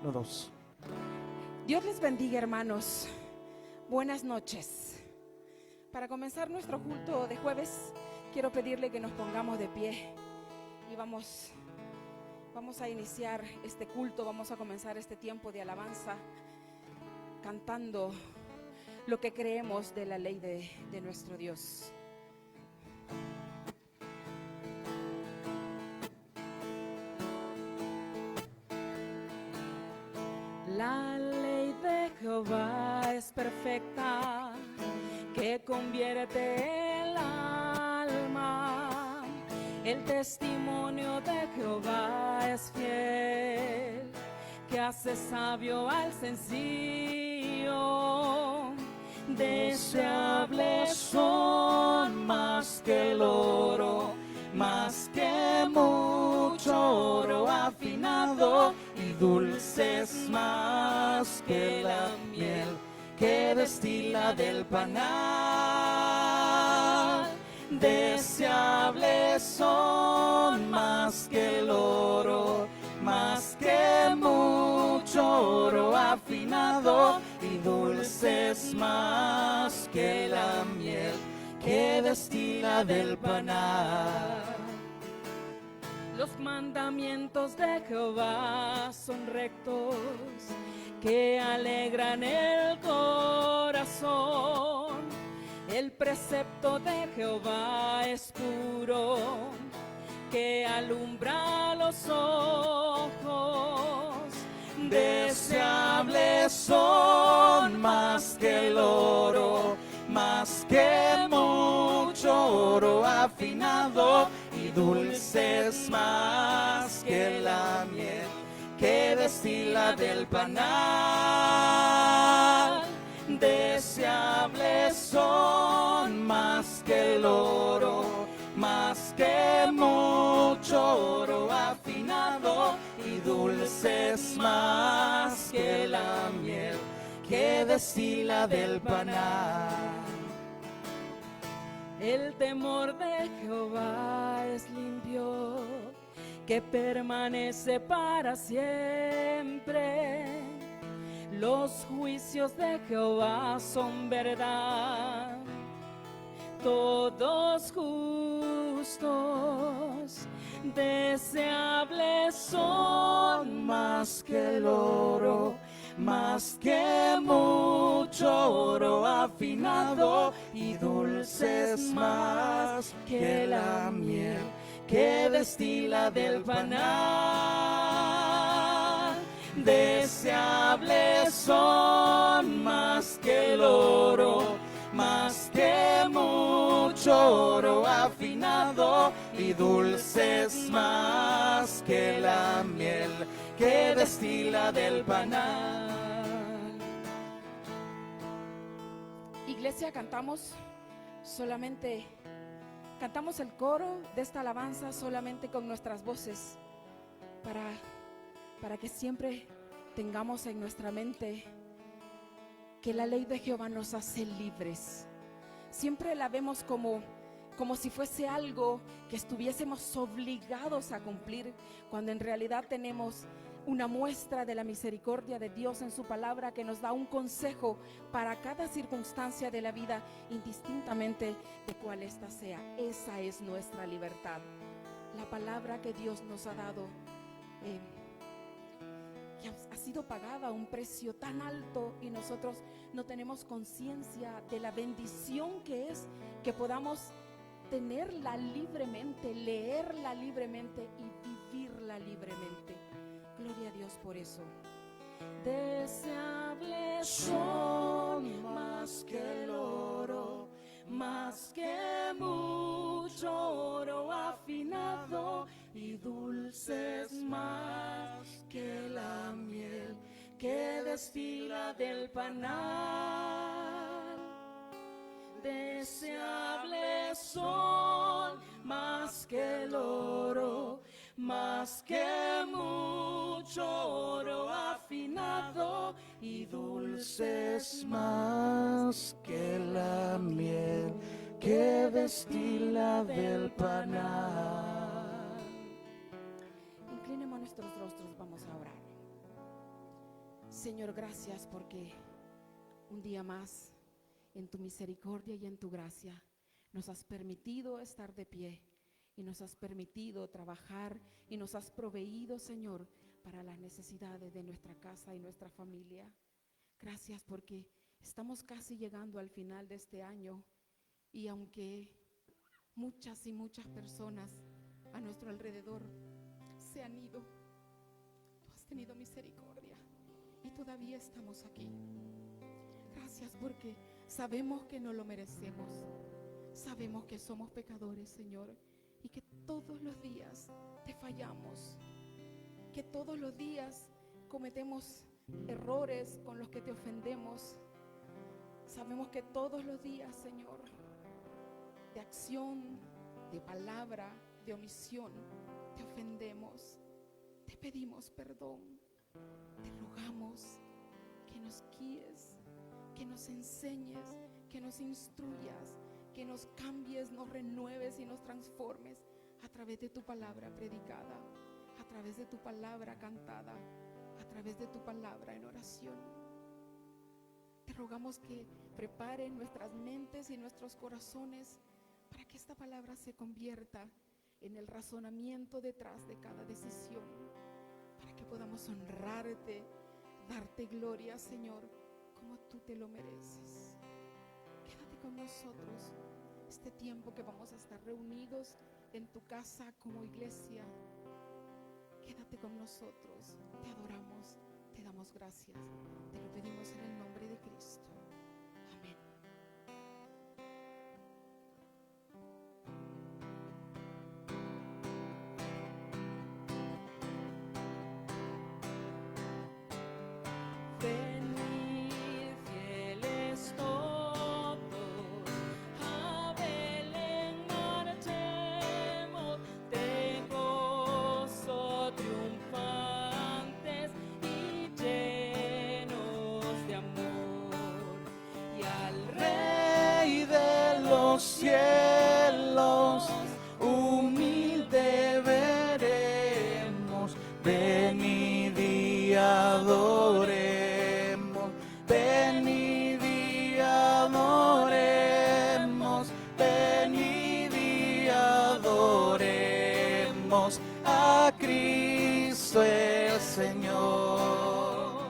1, 2. Dios les bendiga, hermanos. Buenas noches. Para comenzar nuestro culto de jueves, quiero pedirle que nos pongamos de pie y vamos a iniciar este culto, vamos a comenzar este tiempo de alabanza cantando lo que creemos de la ley de nuestro Dios. La ley de Jehová es perfecta, que convierte el alma. El testimonio de Jehová es fiel, que hace sabio al sencillo. Deseables son más que el oro, más que mucho oro afinado, y dulces más que la miel que destila del panal. Deseables son más que el oro, más que mucho oro afinado, y dulces más que la miel que destila del panal. Los mandamientos de Jehová son rectos, que alegran el corazón. El precepto de Jehová es puro, que alumbra los ojos. Deseables son más que el oro, más que mucho oro afinado, y dulces más que la miel que destila del panal. Deseables son más que el oro, más que mucho oro afinado, y dulces más que la miel que destila del panal. El temor de Jehová es limpio, que permanece para siempre. Los juicios de Jehová son verdad, todos justos. Deseables son más que el oro, más que mucho oro afinado, y dulces más que la miel que destila del panal. Deseables son más que el oro, más que mucho oro afinado, y dulces más que la miel que destila del panal. Iglesia, cantamos el coro de esta alabanza solamente con nuestras voces, para que siempre tengamos en nuestra mente que la ley de Jehová nos hace libres. Siempre la vemos como si fuese algo que estuviésemos obligados a cumplir, cuando en realidad tenemos una muestra de la misericordia de Dios en su palabra, que nos da un consejo para cada circunstancia de la vida, indistintamente de cuál ésta sea. Esa es nuestra libertad, la palabra que Dios nos ha dado, que ha sido pagada a un precio tan alto, y nosotros no tenemos conciencia de la bendición que es que podamos tenerla libremente, leerla libremente y vivirla libremente. Gloria a Dios por eso. Deseables son más que el oro, más que mucho oro afinado, y dulces más que la miel que destila del panal. Deseables son más que el oro, más que mucho oro afinado, y dulces más que la miel que destila del panal. Inclinemos nuestros rostros, vamos a orar. Señor, gracias porque un día más, en tu misericordia y en tu gracia, nos has permitido estar de pie y nos has permitido trabajar y nos has proveído, Señor, para las necesidades de nuestra casa y nuestra familia. Gracias porque estamos casi llegando al final de este año y aunque muchas y muchas personas a nuestro alrededor se han ido, tú has tenido misericordia y todavía estamos aquí. Gracias porque sabemos que no lo merecemos, sabemos que somos pecadores, Señor, y que todos los días te fallamos, que todos los días cometemos errores con los que te ofendemos. Sabemos que todos los días, Señor, de acción, de palabra, de omisión, te ofendemos. Te pedimos perdón, te rogamos que nos guíes, que nos enseñes, que nos instruyas, que nos cambies, nos renueves y nos transformes a través de tu palabra predicada, a través de tu palabra cantada, a través de tu palabra en oración. Te rogamos que prepares nuestras mentes y nuestros corazones para que esta palabra se convierta en el razonamiento detrás de cada decisión, para que podamos honrarte, darte gloria, Señor, como tú te lo mereces. Quédate con nosotros este tiempo que vamos a estar reunidos en tu casa como iglesia. Quédate con nosotros, te adoramos, te damos gracias, te lo pedimos en el nombre de Cristo. Amén. Venid fieles todos, a Belén marchemos, de gozo triunfantes y llenos de amor. Y al Rey de los cielos, humilde veremos, venid y adoremos, venid y adoremos, venid y adoremos a Cristo el Señor.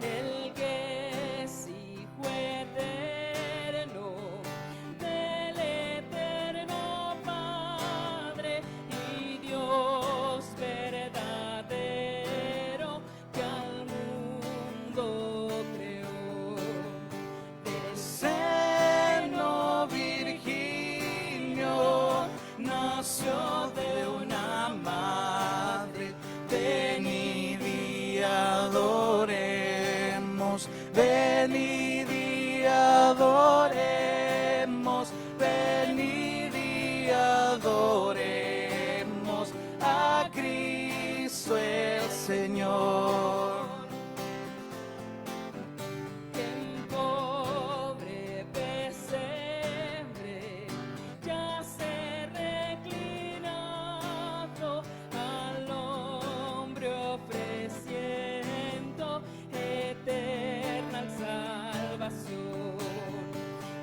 El que es Hijo eterno del eterno Padre y Dios verdadero que al mundo creó. Del seno virginio nació de una madre. Venid y adoremos, venid y adoremos, venid y adoremos a Cristo el Señor. En pobre pesebre yace reclinado, al hombre ofreciendo eterna salvación.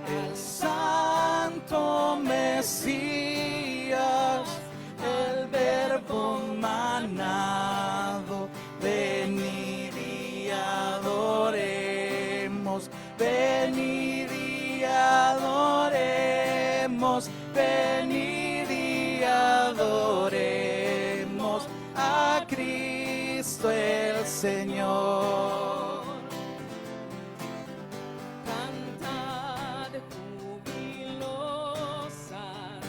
El Santo Mesías, el Verbo manado, venid y adoremos, venid y adoremos, venid y adoremos a Cristo el Señor. Cantad jubilosas,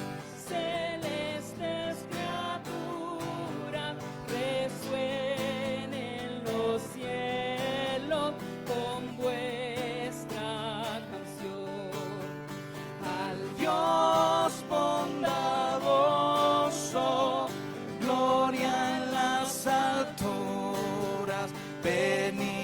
celestes criaturas, resuenen los cielos con vuestra canción. Al Dios bondadoso, gloria en las alturas, venid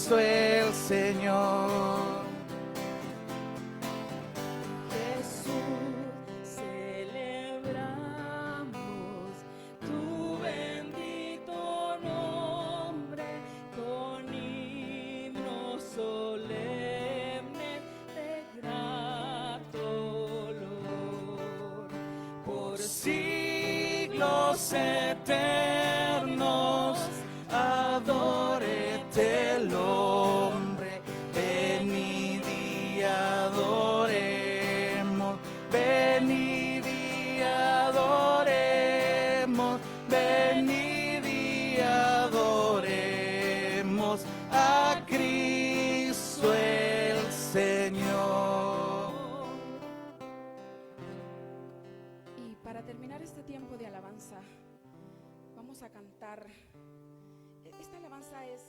Cristo el Señor. Jesús, celebramos tu bendito nombre con himnos solemnes de grato olor. Por Siglos eternos, adórete el hombre, venid y adoremos, venid y adoremos, venid y adoremos a Cristo el Señor. Y para terminar este tiempo de alabanza, vamos a cantar. Esta alabanza es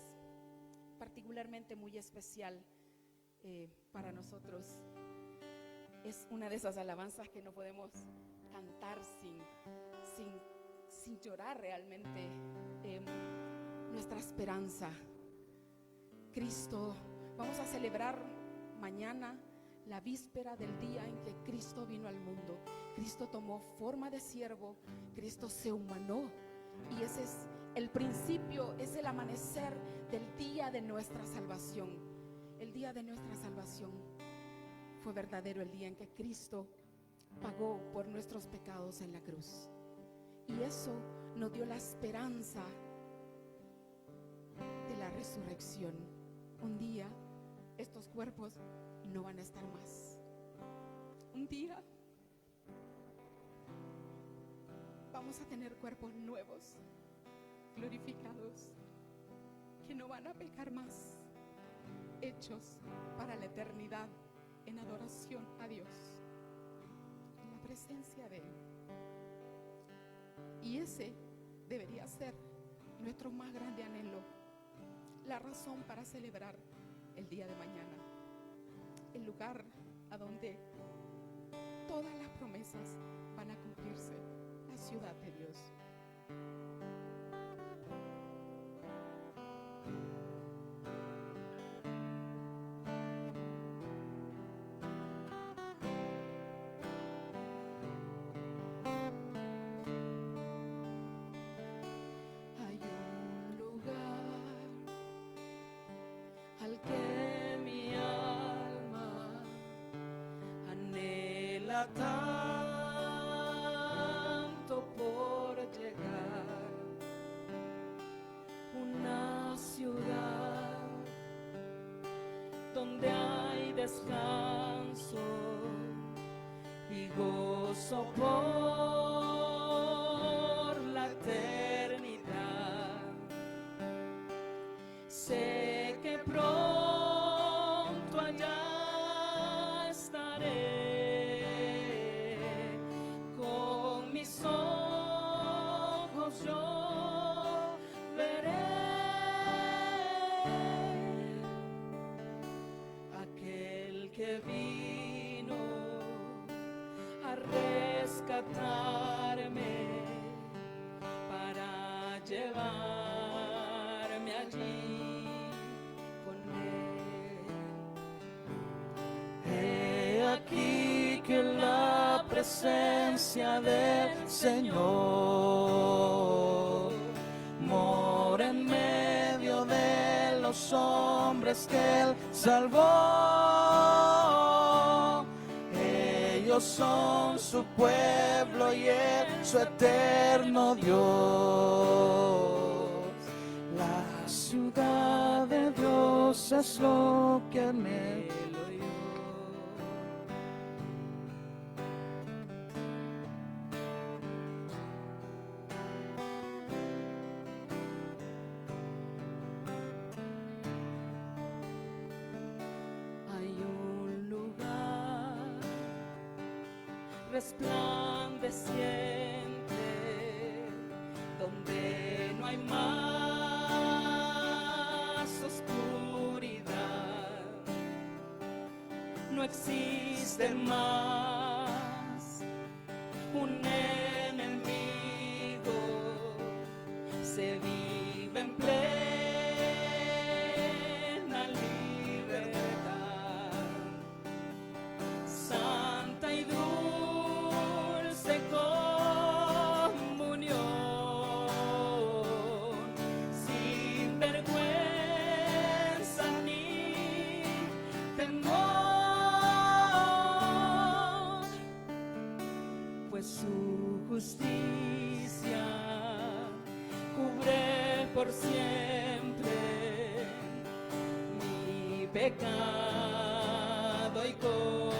particularmente muy especial para nosotros. Es una de esas alabanzas que no podemos cantar sin llorar realmente nuestra esperanza. Cristo, vamos a celebrar mañana la víspera del día en que Cristo vino al mundo. Cristo tomó forma de siervo, Cristo se humanó, y ese es el principio, es el amanecer del día de nuestra salvación. El día de nuestra salvación fue verdadero, el día en que Cristo pagó por nuestros pecados en la cruz, y eso nos dio la esperanza de la resurrección. Un día estos cuerpos no van a estar más. Un día vamos a tener cuerpos nuevos, glorificados, que no van a pecar más, hechos para la eternidad en adoración a Dios, en la presencia de Él. Y ese debería ser nuestro más grande anhelo, la razón para celebrar el día de mañana, el lugar a donde todas las promesas van a cumplirse, la ciudad de Dios. hay un lugar al que mi alma anhela tanto por llegar, una ciudad donde hay descanso y gozo por la eternidad. Sé que pronto allá estaré, con mis ojos yo veré aquel que vino a rescatarme para llevarme allí con él. He aquí que la presencia del Señor mora en medio de los hombres que Él salvó. Ellos son su pueblo y Él su eterno Dios. La ciudad de Dios es lo que anhelo yo. Hay un lugar resplandeciente donde no hay más oscuridad, no existe más un enemigo, se vive en plena por siempre mi pecado y corrupción.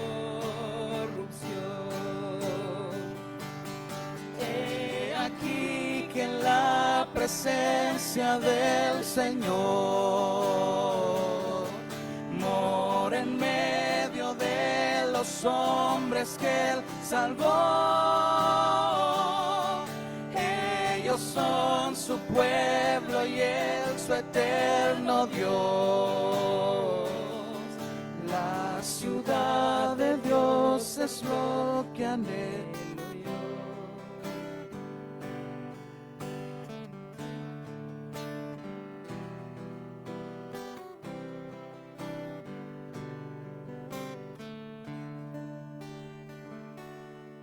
He aquí que en la presencia del Señor mora en medio de los hombres que Él salvó. Ellos son su pueblo y Él su eterno Dios. La ciudad de Dios es lo que anhelo yo.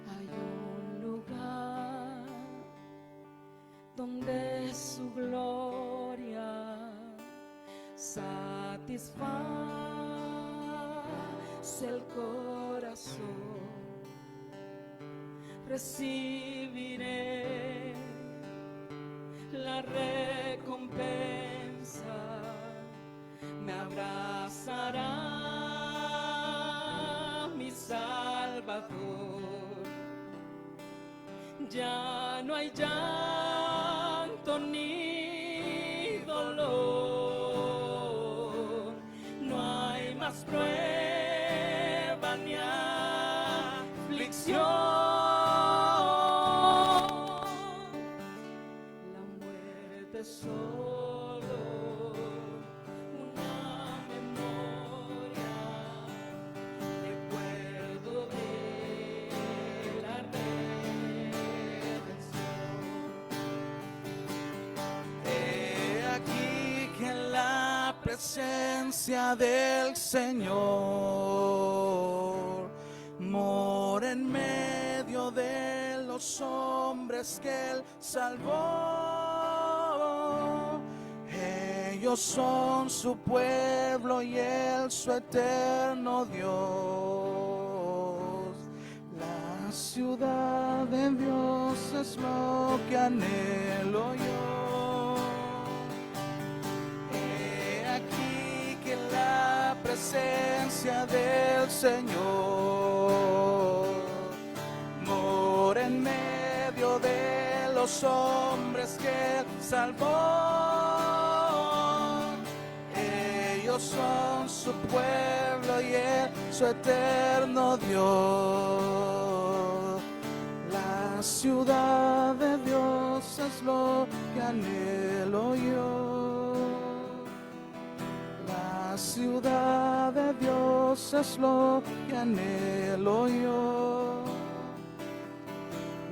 Hay un lugar donde su gloria satisface el corazón. Recibiré la recompensa, me abrazará mi Salvador. Ya no hay llanto ni dolor, no hay más prueba ni aflicción. La muerte es solo una memoria, recuerdo de la redención. He aquí que en la presencia del Señor mora en medio de los hombres que Él salvó. Ellos son su pueblo y Él su eterno Dios. La ciudad de Dios es lo que anhelo yo. He aquí que en la presencia del Señor mora en medio de los hombres que Él salvó. Ellos son su pueblo y Él su eterno Dios. La ciudad de Dios es lo que anhelo yo. La ciudad de Dios es lo que anhelo yo.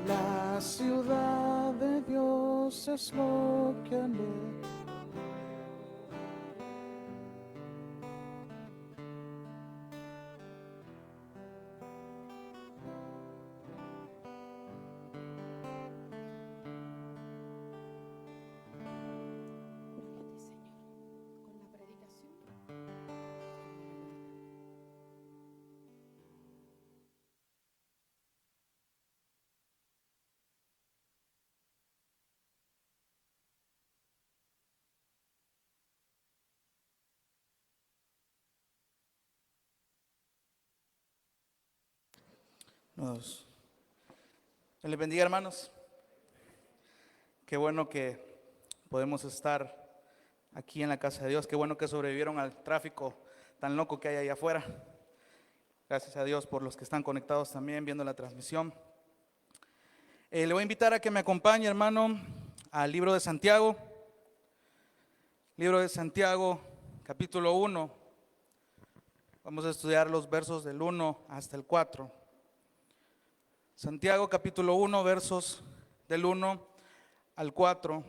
La ciudad de Dios es lo que anhelo. Señor, con la predicación. Dios les bendiga, hermanos. Qué bueno que podemos estar aquí en la casa de Dios. Qué bueno que sobrevivieron al tráfico tan loco que hay allá afuera. Gracias a Dios por los que están conectados también viendo la transmisión. Le voy a invitar a que me acompañe, hermano, al libro de Santiago. Libro de Santiago, capítulo 1. Vamos a estudiar los versos del 1 hasta el 4. Santiago, capítulo 1, versos del 1 al 4.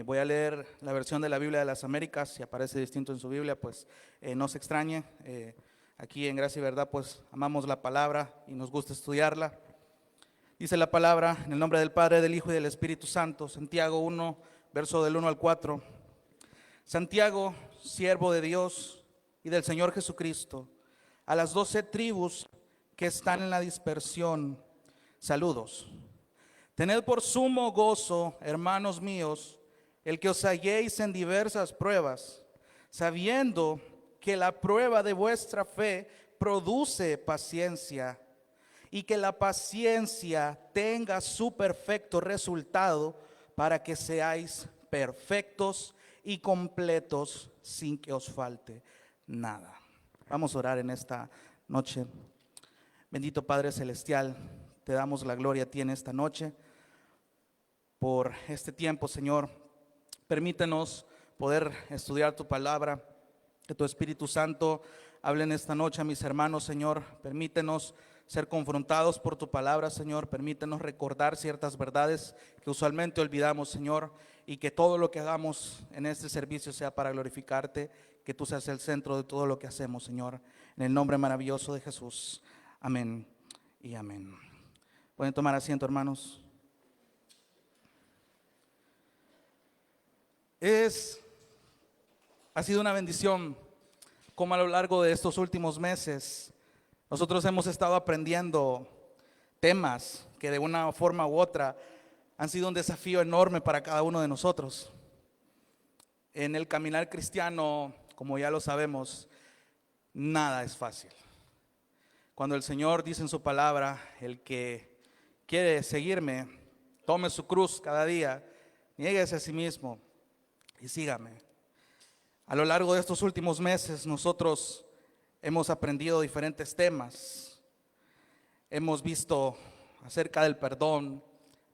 Voy a leer la versión de la Biblia de las Américas. Si aparece distinto en su Biblia, pues no se extrañe. Aquí en Gracia y Verdad, pues amamos la palabra y nos gusta estudiarla. Dice la palabra en el nombre del Padre, del Hijo y del Espíritu Santo. Santiago 1, verso del 1 al 4. Santiago, siervo de Dios y del Señor Jesucristo, a las 12 tribus que están en la dispersión, saludos. Tened por sumo gozo, hermanos míos, el que os halléis en diversas pruebas, sabiendo que la prueba de vuestra fe produce paciencia, y que la paciencia tenga su perfecto resultado, para que seáis perfectos y completos sin que os falte nada. Vamos a orar en esta noche. Bendito Padre Celestial, te damos la gloria a ti en esta noche por este tiempo, Señor. Permítenos poder estudiar tu palabra, que tu Espíritu Santo hable en esta noche a mis hermanos, Señor. Permítenos ser confrontados por tu palabra, Señor. Permítenos recordar ciertas verdades que usualmente olvidamos, Señor, y que todo lo que hagamos en este servicio sea para glorificarte, que tú seas el centro de todo lo que hacemos, Señor. En el nombre maravilloso de Jesús. Amén y amén. Pueden tomar asiento, hermanos. Ha sido una bendición como a lo largo de estos últimos meses nosotros hemos estado aprendiendo temas que de una forma u otra han sido un desafío enorme para cada uno de nosotros. En el caminar cristiano, como ya lo sabemos, nada es fácil. Cuando el Señor dice en su palabra, el que quiere seguirme, tome su cruz cada día, niéguese a sí mismo y sígame. A lo largo de estos últimos meses nosotros hemos aprendido diferentes temas. Hemos visto acerca del perdón,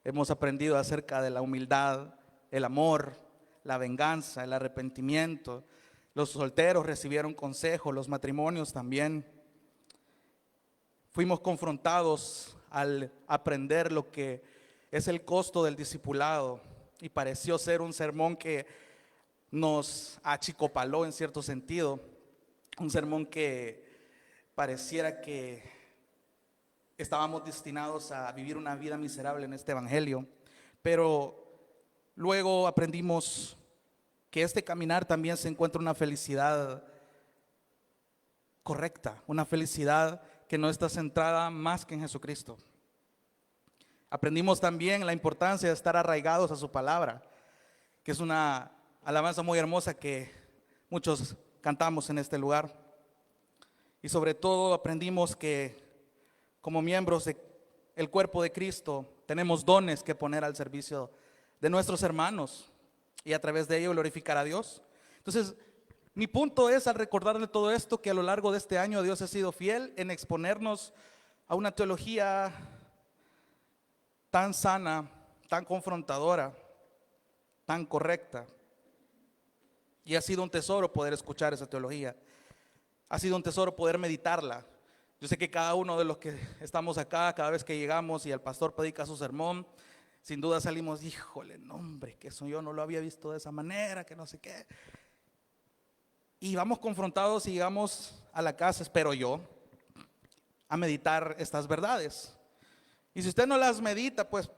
hemos aprendido acerca de la humildad, el amor, la venganza, el arrepentimiento. Los solteros recibieron consejo, los matrimonios también. Fuimos confrontados al aprender lo que es el costo del discipulado, y pareció ser un sermón que nos achicopaló en cierto sentido. Un sermón que pareciera que estábamos destinados a vivir una vida miserable en este evangelio, pero luego aprendimos que este caminar también se encuentra una felicidad correcta, una felicidad que no está centrada más que en Jesucristo. Aprendimos también la importancia de estar arraigados a su palabra, que es una alabanza muy hermosa que muchos cantamos en este lugar. Y sobre todo aprendimos que como miembros del cuerpo de Cristo tenemos dones que poner al servicio de nuestros hermanos y a través de ello glorificar a Dios. Entonces, mi punto es, al recordarle todo esto, que a lo largo de este año Dios ha sido fiel en exponernos a una teología tan sana, tan confrontadora, tan correcta. Y ha sido un tesoro poder escuchar esa teología. Ha sido un tesoro poder meditarla. Yo sé que cada uno de los que estamos acá, cada vez que llegamos y el pastor predica su sermón, sin duda salimos, híjole, no hombre, que eso yo no lo había visto de esa manera, que no sé qué. Y vamos confrontados y llegamos a la casa, espero yo, a meditar estas verdades. Y si usted no las medita, pues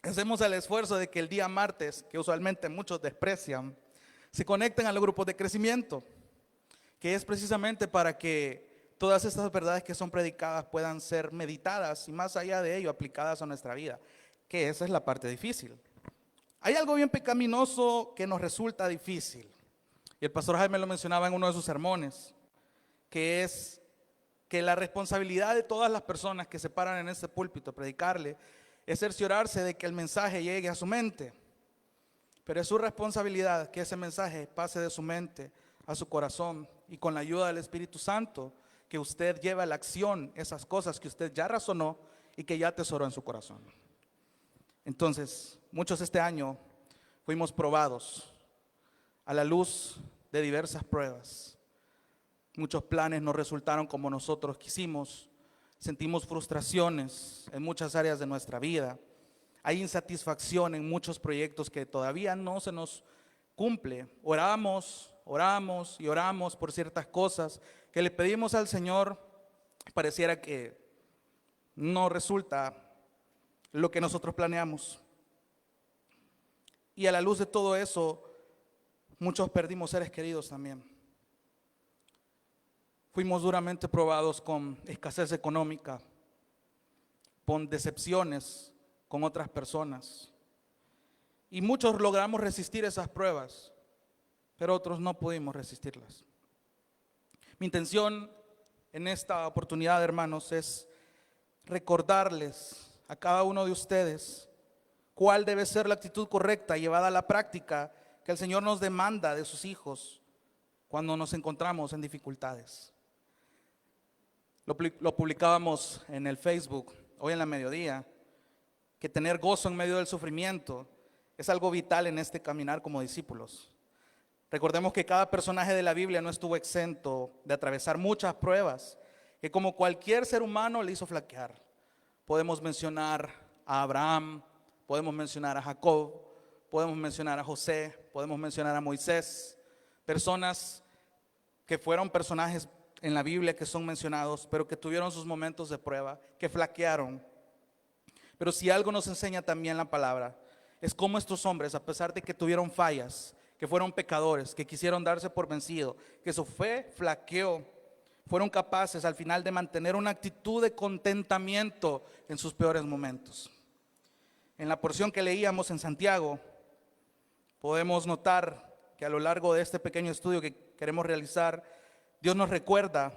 hacemos el esfuerzo de que el día martes, que usualmente muchos desprecian, se conecten a los grupos de crecimiento, que es precisamente para que todas estas verdades que son predicadas puedan ser meditadas y más allá de ello aplicadas a nuestra vida, que esa es la parte difícil. Hay algo bien pecaminoso que nos resulta difícil, y el pastor Jaime lo mencionaba en uno de sus sermones, que es que la responsabilidad de todas las personas que se paran en este púlpito a predicarle es cerciorarse de que el mensaje llegue a su mente. Pero es su responsabilidad que ese mensaje pase de su mente a su corazón, y con la ayuda del Espíritu Santo que usted lleve a la acción esas cosas que usted ya razonó y que ya atesoró en su corazón. Entonces, muchos este año fuimos probados a la luz de diversas pruebas. Muchos planes no resultaron como nosotros quisimos. Sentimos frustraciones en muchas áreas de nuestra vida. Hay insatisfacción en muchos proyectos que todavía no se nos cumple. Oramos y oramos por ciertas cosas que le pedimos al Señor. Pareciera que no resulta lo que nosotros planeamos. Y a la luz de todo eso, muchos perdimos seres queridos también. Fuimos duramente probados con escasez económica, con decepciones con otras personas. Y muchos logramos resistir esas pruebas, pero otros no pudimos resistirlas. Mi intención en esta oportunidad, hermanos, es recordarles a cada uno de ustedes cuál debe ser la actitud correcta llevada a la práctica que el Señor nos demanda de sus hijos cuando nos encontramos en dificultades. Lo publicábamos en el Facebook hoy en la mediodía, que tener gozo en medio del sufrimiento es algo vital en este caminar como discípulos. Recordemos que cada personaje de la Biblia no estuvo exento de atravesar muchas pruebas que como cualquier ser humano le hizo flaquear. Podemos mencionar a Abraham, podemos mencionar a Jacob, podemos mencionar a José, podemos mencionar a Moisés, personas que fueron personajes en la Biblia que son mencionados, pero que tuvieron sus momentos de prueba, que flaquearon. Pero si algo nos enseña también la palabra, es cómo estos hombres, a pesar de que tuvieron fallas, que fueron pecadores, que quisieron darse por vencido, que su fe flaqueó, fueron capaces al final de mantener una actitud de contentamiento en sus peores momentos. En la porción que leíamos en Santiago, podemos notar que a lo largo de este pequeño estudio que queremos realizar, Dios nos recuerda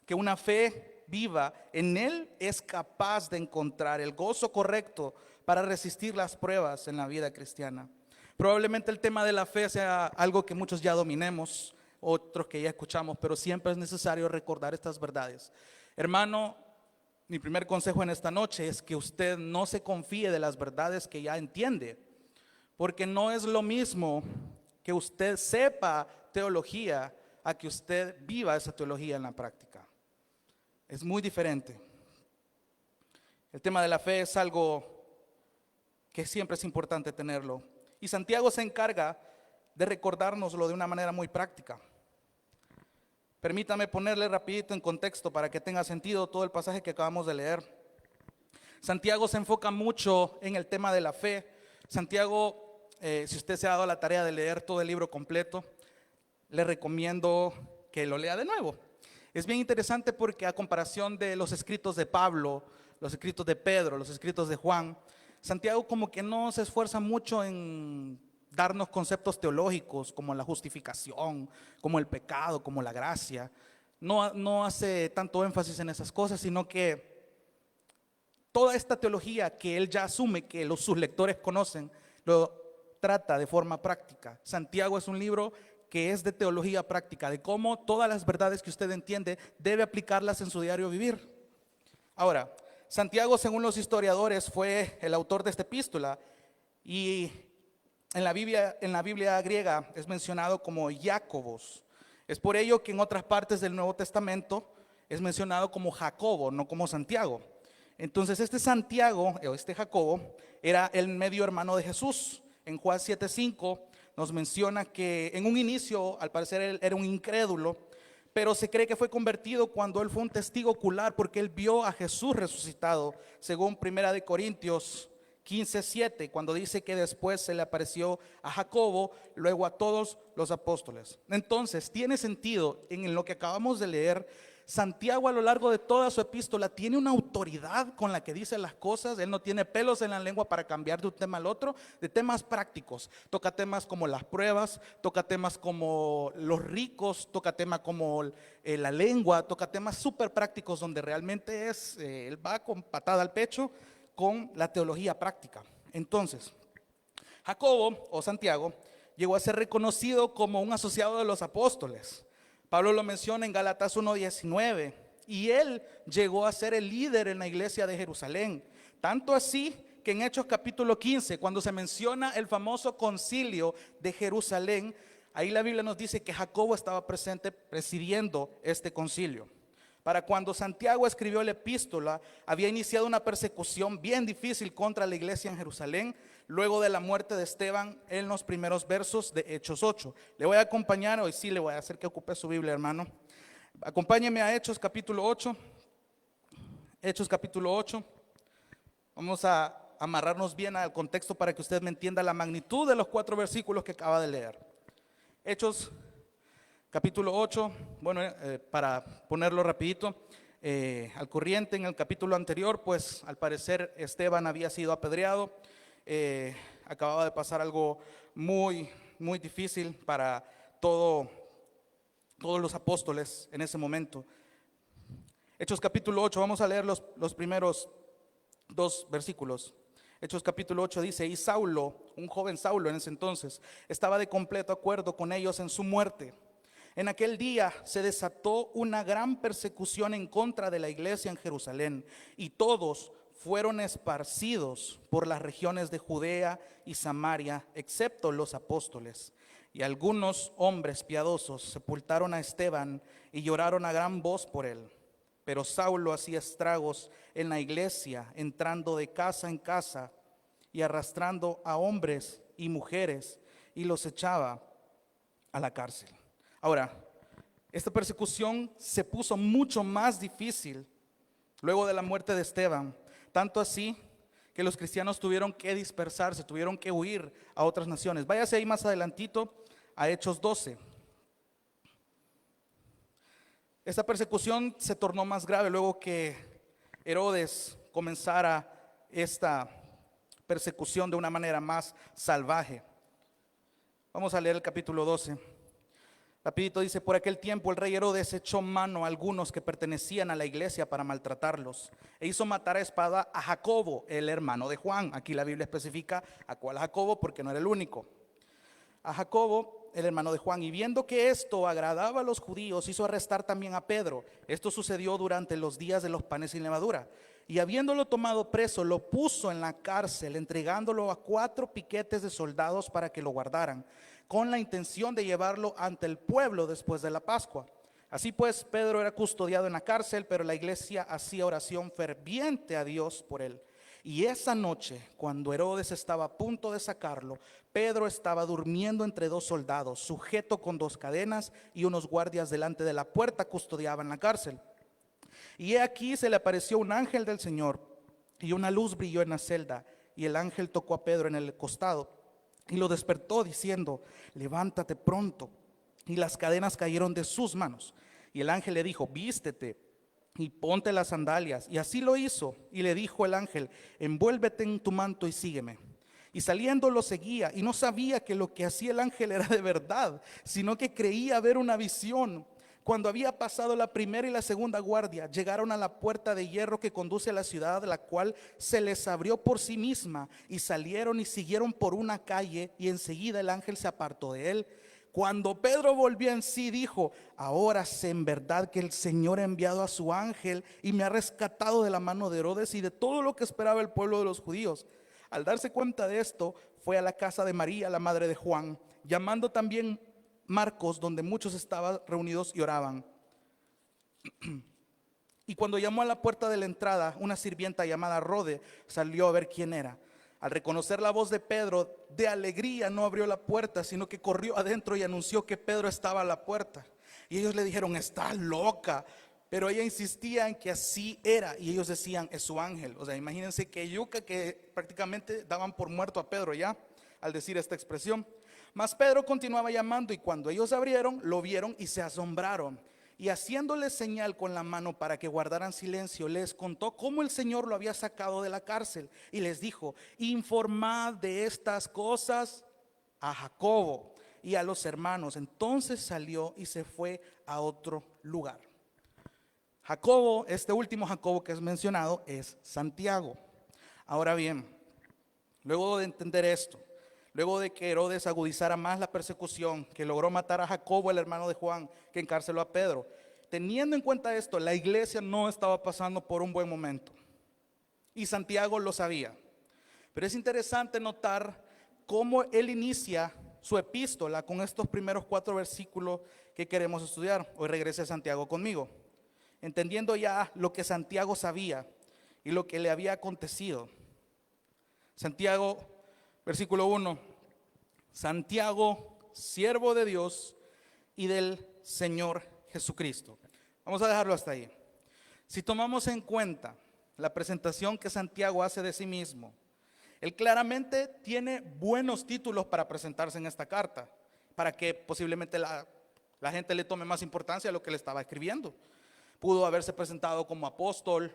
que una fe viva en Él es capaz de encontrar el gozo correcto para resistir las pruebas en la vida cristiana. Probablemente el tema de la fe sea algo que muchos ya dominemos, otros que ya escuchamos, pero siempre es necesario recordar estas verdades. Hermano, mi primer consejo en esta noche es que usted no se confíe de las verdades que ya entiende, porque no es lo mismo que usted sepa teología a que usted viva esa teología en la práctica. Es muy diferente. El tema de la fe es algo que siempre es importante tenerlo. Y Santiago se encarga de recordárnoslo de una manera muy práctica. Permítame ponerle rapidito en contexto para que tenga sentido todo el pasaje que acabamos de leer. Santiago se enfoca mucho en el tema de la fe. Santiago, si usted se ha dado la tarea de leer todo el libro completo, le recomiendo que lo lea de nuevo. Es bien interesante porque a comparación de los escritos de Pablo, los escritos de Pedro, los escritos de Juan, Santiago como que no se esfuerza mucho en darnos conceptos teológicos como la justificación, como el pecado, como la gracia. No hace tanto énfasis en esas cosas, sino que toda esta teología que él ya asume que sus lectores conocen, lo trata de forma práctica. Santiago es un libro que es de teología práctica, de cómo todas las verdades que usted entiende debe aplicarlas en su diario vivir. Ahora, Santiago, según los historiadores, fue el autor de esta epístola y en la Biblia griega es mencionado como Jacobos. Es por ello que en otras partes del Nuevo Testamento es mencionado como Jacobo, no como Santiago. Entonces este Santiago, o este Jacobo, era el medio hermano de Jesús. En Juan 7:5 nos menciona que en un inicio, al parecer, él era un incrédulo, pero se cree que fue convertido cuando él fue un testigo ocular porque él vio a Jesús resucitado, según 1 Corintios 15:7, cuando dice que después se le apareció a Jacobo, luego a todos los apóstoles. Entonces, tiene sentido en lo que acabamos de leer. Santiago a lo largo de toda su epístola tiene una autoridad con la que dice las cosas. Él no tiene pelos en la lengua para cambiar de un tema al otro, de temas prácticos. Toca temas como las pruebas, toca temas como los ricos, toca temas como la lengua, toca temas súper prácticos donde realmente él va con patada al pecho con la teología práctica. Entonces, Jacobo o Santiago llegó a ser reconocido como un asociado de los apóstoles. Pablo lo menciona en Gálatas 1:19 y él llegó a ser el líder en la iglesia de Jerusalén. Tanto así que en Hechos capítulo 15, cuando se menciona el famoso concilio de Jerusalén, ahí la Biblia nos dice que Jacobo estaba presente presidiendo este concilio. Para cuando Santiago escribió la epístola, había iniciado una persecución bien difícil contra la iglesia en Jerusalén, luego de la muerte de Esteban en los primeros versos de Hechos 8. Le voy a acompañar, hoy sí le voy a hacer que ocupe su Biblia, hermano. Acompáñeme a Hechos capítulo 8. Hechos capítulo 8. Vamos a amarrarnos bien al contexto para que usted me entienda la magnitud de los 4 versículos que acaba de leer. Hechos capítulo 8, bueno, para ponerlo rapidito, al corriente, en el capítulo anterior, pues al parecer Esteban había sido apedreado, acababa de pasar algo muy difícil para todos los apóstoles en ese momento. Hechos capítulo 8, vamos a leer los primeros 2 versículos. Hechos capítulo 8 dice: y Saulo, un joven Saulo en ese entonces, estaba de completo acuerdo con ellos en su muerte. En aquel día se desató una gran persecución en contra de la iglesia en Jerusalén, y todos fueron esparcidos por las regiones de Judea y Samaria, excepto los apóstoles. Y algunos hombres piadosos sepultaron a Esteban y lloraron a gran voz por él. Pero Saulo hacía estragos en la iglesia, entrando de casa en casa y arrastrando a hombres y mujeres, y los echaba a la cárcel. Ahora, esta persecución se puso mucho más difícil luego de la muerte de Esteban, tanto así que los cristianos tuvieron que dispersarse, tuvieron que huir a otras naciones. Váyase ahí más adelantito a Hechos 12. Esta persecución se tornó más grave luego que Herodes comenzara esta persecución de una manera más salvaje. Vamos a leer el capítulo 12. Rapidito dice: por aquel tiempo el rey Herodes echó mano a algunos que pertenecían a la iglesia para maltratarlos, e hizo matar a espada a Jacobo, el hermano de Juan. Aquí la Biblia especifica a cuál Jacobo, porque no era el único. A Jacobo, el hermano de Juan, y viendo que esto agradaba a los judíos, hizo arrestar también a Pedro. Esto sucedió durante los días de los panes sin levadura. Y habiéndolo tomado preso, lo puso en la cárcel, entregándolo a 4 piquetes de soldados para que lo guardaran, con la intención de llevarlo ante el pueblo después de la Pascua. Así pues, Pedro era custodiado en la cárcel, pero la iglesia hacía oración ferviente a Dios por él. Y esa noche, cuando Herodes estaba a punto de sacarlo, Pedro estaba durmiendo entre 2 soldados, sujeto con 2 cadenas, y unos guardias delante de la puerta custodiaban la cárcel. Y he aquí se le apareció un ángel del Señor, y una luz brilló en la celda, y el ángel tocó a Pedro en el costado y lo despertó diciendo: levántate pronto. Y las cadenas cayeron de sus manos. Y el ángel le dijo: vístete y ponte las sandalias. Y así lo hizo. Y le dijo el ángel: envuélvete en tu manto y sígueme. Y saliendo lo seguía, y no sabía que lo que hacía el ángel era de verdad, sino que creía ver una visión. Cuando había pasado la primera y la segunda guardia, llegaron a la puerta de hierro que conduce a la ciudad, la cual se les abrió por sí misma, y salieron y siguieron por una calle, y enseguida el ángel se apartó de él. Cuando Pedro volvió en sí, dijo: ahora sé en verdad que el Señor ha enviado a su ángel y me ha rescatado de la mano de Herodes y de todo lo que esperaba el pueblo de los judíos. Al darse cuenta de esto, fue a la casa de María, la madre de Juan, llamando también Marcos, donde muchos estaban reunidos y oraban. Y cuando llamó a la puerta de la entrada, una sirvienta llamada Rode salió a ver quién era. Al reconocer la voz de Pedro, de alegría no abrió la puerta, sino que corrió adentro y anunció que Pedro estaba a la puerta. Y ellos le dijeron: estás loca. Pero ella insistía en que así era, y ellos decían: es su ángel. O sea, imagínense que yuca, que prácticamente daban por muerto a Pedro ya al decir esta expresión. Mas Pedro continuaba llamando, y cuando ellos abrieron, lo vieron y se asombraron. Y haciéndoles señal con la mano para que guardaran silencio, les contó cómo el Señor lo había sacado de la cárcel. Y les dijo: informad de estas cosas a Jacobo y a los hermanos. Entonces salió y se fue a otro lugar. Jacobo, este último Jacobo que es mencionado, es Santiago. Ahora bien, luego de entender esto, luego de que Herodes agudizara más la persecución, que logró matar a Jacobo, el hermano de Juan, que encarceló a Pedro, teniendo en cuenta esto, la iglesia no estaba pasando por un buen momento, y Santiago lo sabía. Pero es interesante notar cómo él inicia su epístola con estos primeros 4 versículos que queremos estudiar. Hoy regrese a Santiago conmigo, entendiendo ya lo que Santiago sabía y lo que le había acontecido. Santiago, versículo 1: Santiago, siervo de Dios y del Señor Jesucristo. Vamos a dejarlo hasta ahí. Si tomamos en cuenta la presentación que Santiago hace de sí mismo, él claramente tiene buenos títulos para presentarse en esta carta, para que posiblemente la gente le tome más importancia a lo que le estaba escribiendo. Pudo haberse presentado como apóstol,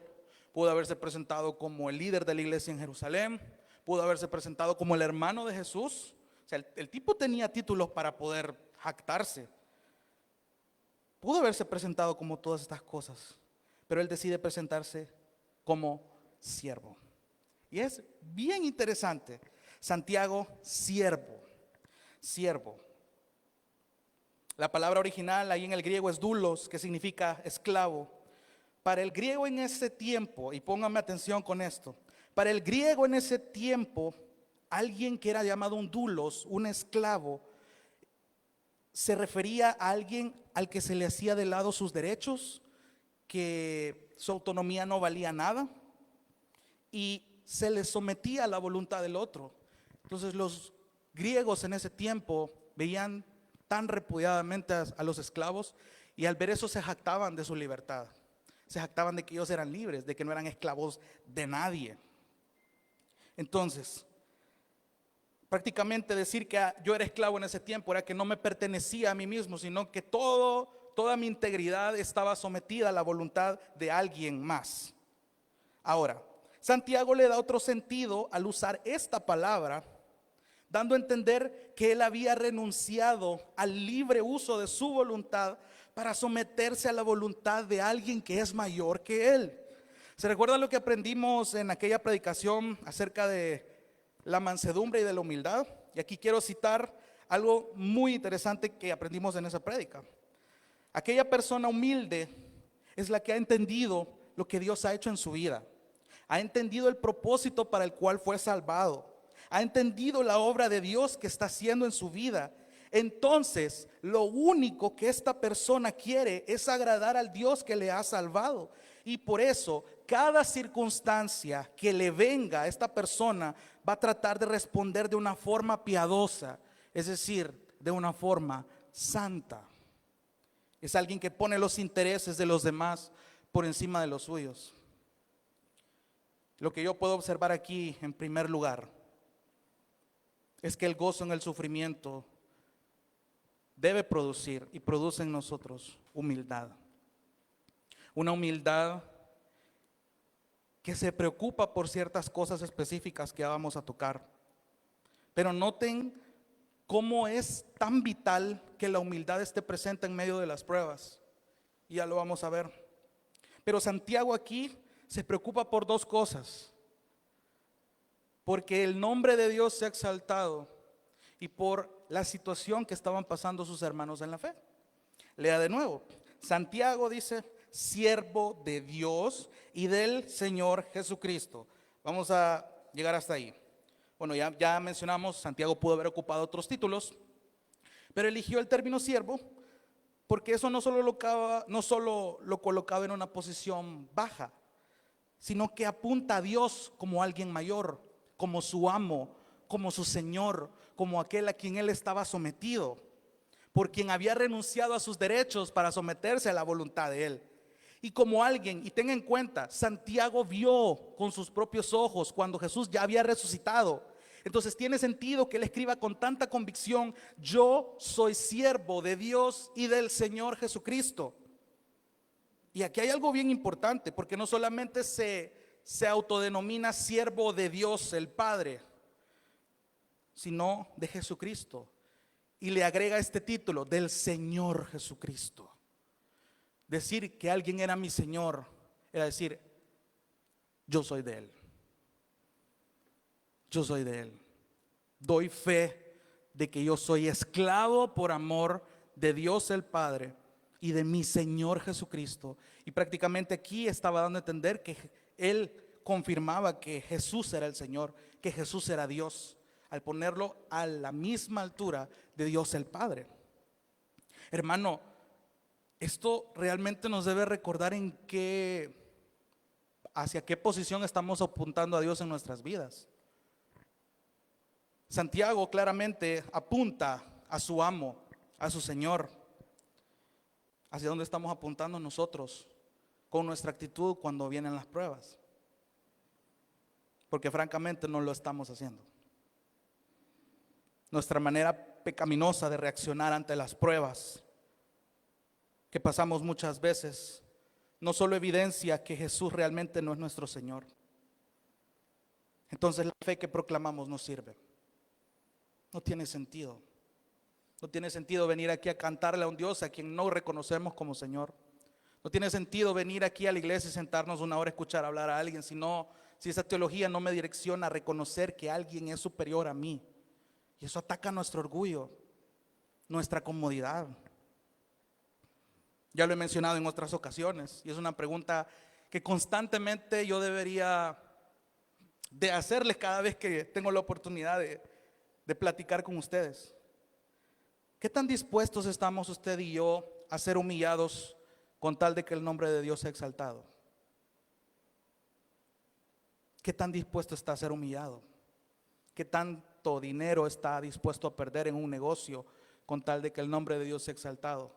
pudo haberse presentado como el líder de la iglesia en Jerusalén, pudo haberse presentado como el hermano de Jesús. O sea, el tipo tenía títulos para poder jactarse. Pudo haberse presentado como todas estas cosas, pero él decide presentarse como siervo. Y es bien interesante. Santiago, siervo. Siervo. La palabra original ahí en el griego es doulos, que significa esclavo. Para el griego en ese tiempo, y pónganme atención con esto, para el griego en ese tiempo, alguien que era llamado un doulos, un esclavo, se refería a alguien al que se le hacía de lado sus derechos, que su autonomía no valía nada y se le sometía a la voluntad del otro. Entonces los griegos en ese tiempo veían tan repudiadamente a los esclavos, y al ver eso se jactaban de su libertad. Se jactaban de que ellos eran libres, de que no eran esclavos de nadie. Entonces, prácticamente decir que yo era esclavo en ese tiempo era que no me pertenecía a mí mismo, sino que toda mi integridad estaba sometida a la voluntad de alguien más. Ahora, Santiago le da otro sentido al usar esta palabra, dando a entender que él había renunciado al libre uso de su voluntad para someterse a la voluntad de alguien que es mayor que él. ¿Se recuerda lo que aprendimos en aquella predicación acerca de la mansedumbre y de la humildad? Y aquí quiero citar algo muy interesante que aprendimos en esa prédica. Aquella persona humilde es la que ha entendido lo que Dios ha hecho en su vida. Ha entendido el propósito para el cual fue salvado. Ha entendido la obra de Dios que está haciendo en su vida. Entonces, lo único que esta persona quiere es agradar al Dios que le ha salvado. Y por eso, cada circunstancia que le venga a esta persona va a tratar de responder de una forma piadosa, es decir, de una forma santa. Es alguien que pone los intereses de los demás por encima de los suyos. Lo que yo puedo observar aquí, en primer lugar, es que el gozo en el sufrimiento debe producir y produce en nosotros humildad. Una humildad que se preocupa por ciertas cosas específicas que vamos a tocar. Pero noten cómo es tan vital que la humildad esté presente en medio de las pruebas. Y ya lo vamos a ver. Pero Santiago aquí se preocupa por dos cosas: porque el nombre de Dios se ha exaltado y por la situación que estaban pasando sus hermanos en la fe. Lea de nuevo. Santiago dice: siervo de Dios y del Señor Jesucristo. Vamos a llegar hasta ahí. Bueno, ya mencionamos, Santiago pudo haber ocupado otros títulos, pero eligió el término siervo porque eso no solo lo colocaba en una posición baja, sino que apunta a Dios como alguien mayor, como su amo, como su Señor, como aquel a quien él estaba sometido, por quien había renunciado a sus derechos para someterse a la voluntad de él. Y como alguien, y tenga en cuenta, Santiago vio con sus propios ojos cuando Jesús ya había resucitado. Entonces tiene sentido que él escriba con tanta convicción: yo soy siervo de Dios y del Señor Jesucristo. Y aquí hay algo bien importante, porque no solamente se autodenomina siervo de Dios el Padre, sino de Jesucristo. Y le agrega este título: del Señor Jesucristo. Decir que alguien era mi Señor era decir: yo soy de Él. Yo soy de Él. Doy fe de que yo soy esclavo por amor de Dios el Padre y de mi Señor Jesucristo. Y prácticamente aquí estaba dando a entender que él confirmaba que Jesús era el Señor, que Jesús era Dios, al ponerlo a la misma altura de Dios el Padre. Hermano, esto realmente nos debe recordar hacia qué posición estamos apuntando a Dios en nuestras vidas. Santiago claramente apunta a su amo, a su Señor. ¿Hacia dónde estamos apuntando nosotros con nuestra actitud cuando vienen las pruebas? Porque francamente no lo estamos haciendo. Nuestra manera pecaminosa de reaccionar ante las pruebas que pasamos muchas veces no solo evidencia que Jesús realmente no es nuestro Señor, entonces la fe que proclamamos no sirve. No tiene sentido. No tiene sentido venir aquí a cantarle a un Dios a quien no reconocemos como Señor. No tiene sentido venir aquí a la iglesia y sentarnos una hora a escuchar hablar a alguien si esa teología no me direcciona a reconocer que alguien es superior a mí. Y eso ataca nuestro orgullo, nuestra comodidad. Ya lo he mencionado en otras ocasiones y es una pregunta que constantemente yo debería de hacerles cada vez que tengo la oportunidad de platicar con ustedes. ¿Qué tan dispuestos estamos usted y yo a ser humillados con tal de que el nombre de Dios sea exaltado? ¿Qué tan dispuesto está a ser humillado? ¿Qué tanto dinero está dispuesto a perder en un negocio con tal de que el nombre de Dios sea exaltado?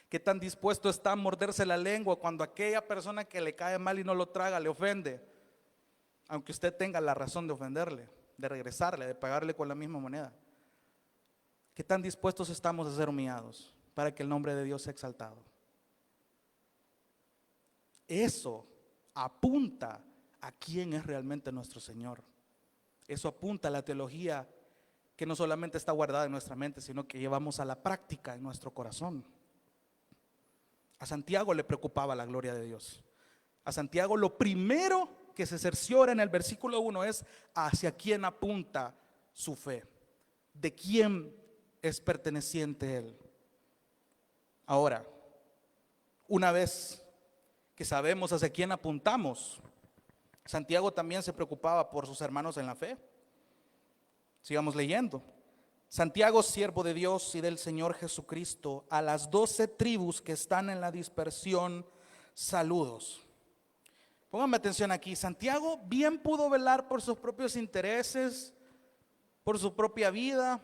¿Qué tan dispuesto está a morderse la lengua cuando aquella persona que le cae mal y no lo traga le ofende? Aunque usted tenga la razón de ofenderle, de regresarle, de pagarle con la misma moneda. ¿Qué tan dispuestos estamos a ser humillados para que el nombre de Dios sea exaltado? Eso apunta a quién es realmente nuestro Señor. Eso apunta a la teología que no solamente está guardada en nuestra mente, sino que llevamos a la práctica en nuestro corazón. A Santiago le preocupaba la gloria de Dios. A Santiago lo primero que se cerciora en el versículo 1 es hacia quién apunta su fe, de quién es perteneciente él. Ahora, una vez que sabemos hacia quién apuntamos, Santiago también se preocupaba por sus hermanos en la fe. Sigamos leyendo. Santiago, siervo de Dios y del Señor Jesucristo, a las 12 tribus que están en la dispersión, saludos. Pónganme atención aquí. Santiago bien pudo velar por sus propios intereses, por su propia vida,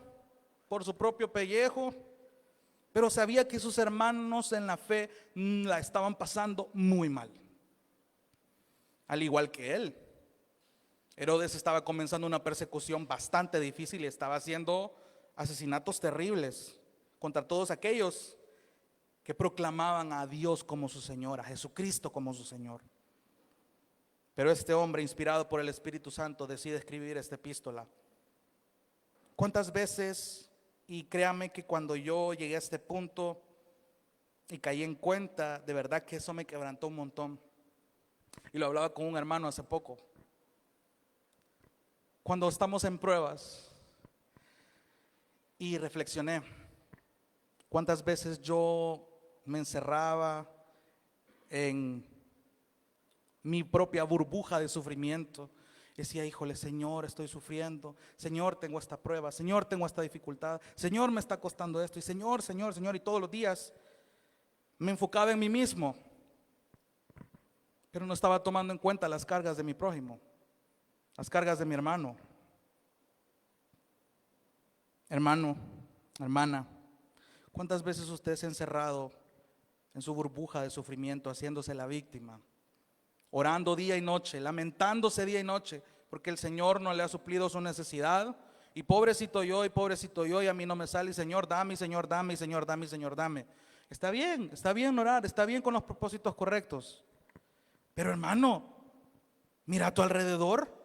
por su propio pellejo, pero sabía que sus hermanos en la fe la estaban pasando muy mal. Al igual que él. Herodes estaba comenzando una persecución bastante difícil y estaba haciendo asesinatos terribles contra todos aquellos que proclamaban a Dios como su Señor, a Jesucristo como su Señor. Pero este hombre, inspirado por el Espíritu Santo, decide escribir esta epístola. ¿Cuántas veces, y créame que cuando yo llegué a este punto y caí en cuenta, de verdad que eso me quebrantó un montón? Y lo hablaba con un hermano hace poco. Cuando estamos en pruebas, y reflexioné, cuántas veces yo me encerraba en mi propia burbuja de sufrimiento. Decía, híjole, Señor, estoy sufriendo. Señor, tengo esta prueba. Señor, tengo esta dificultad. Señor, me está costando esto. Y Señor, Señor, Señor. Y todos los días me enfocaba en mí mismo, pero no estaba tomando en cuenta las cargas de mi prójimo, las cargas de mi hermano. Hermano, hermana, ¿cuántas veces usted se ha encerrado en su burbuja de sufrimiento, haciéndose la víctima, orando día y noche, lamentándose día y noche porque el Señor no le ha suplido su necesidad? Y pobrecito yo, y a mí no me sale. Y Señor, dame, y Señor, dame, y Señor, dame, y Señor, dame. Está bien orar, está bien con los propósitos correctos. Pero hermano, mira a tu alrededor.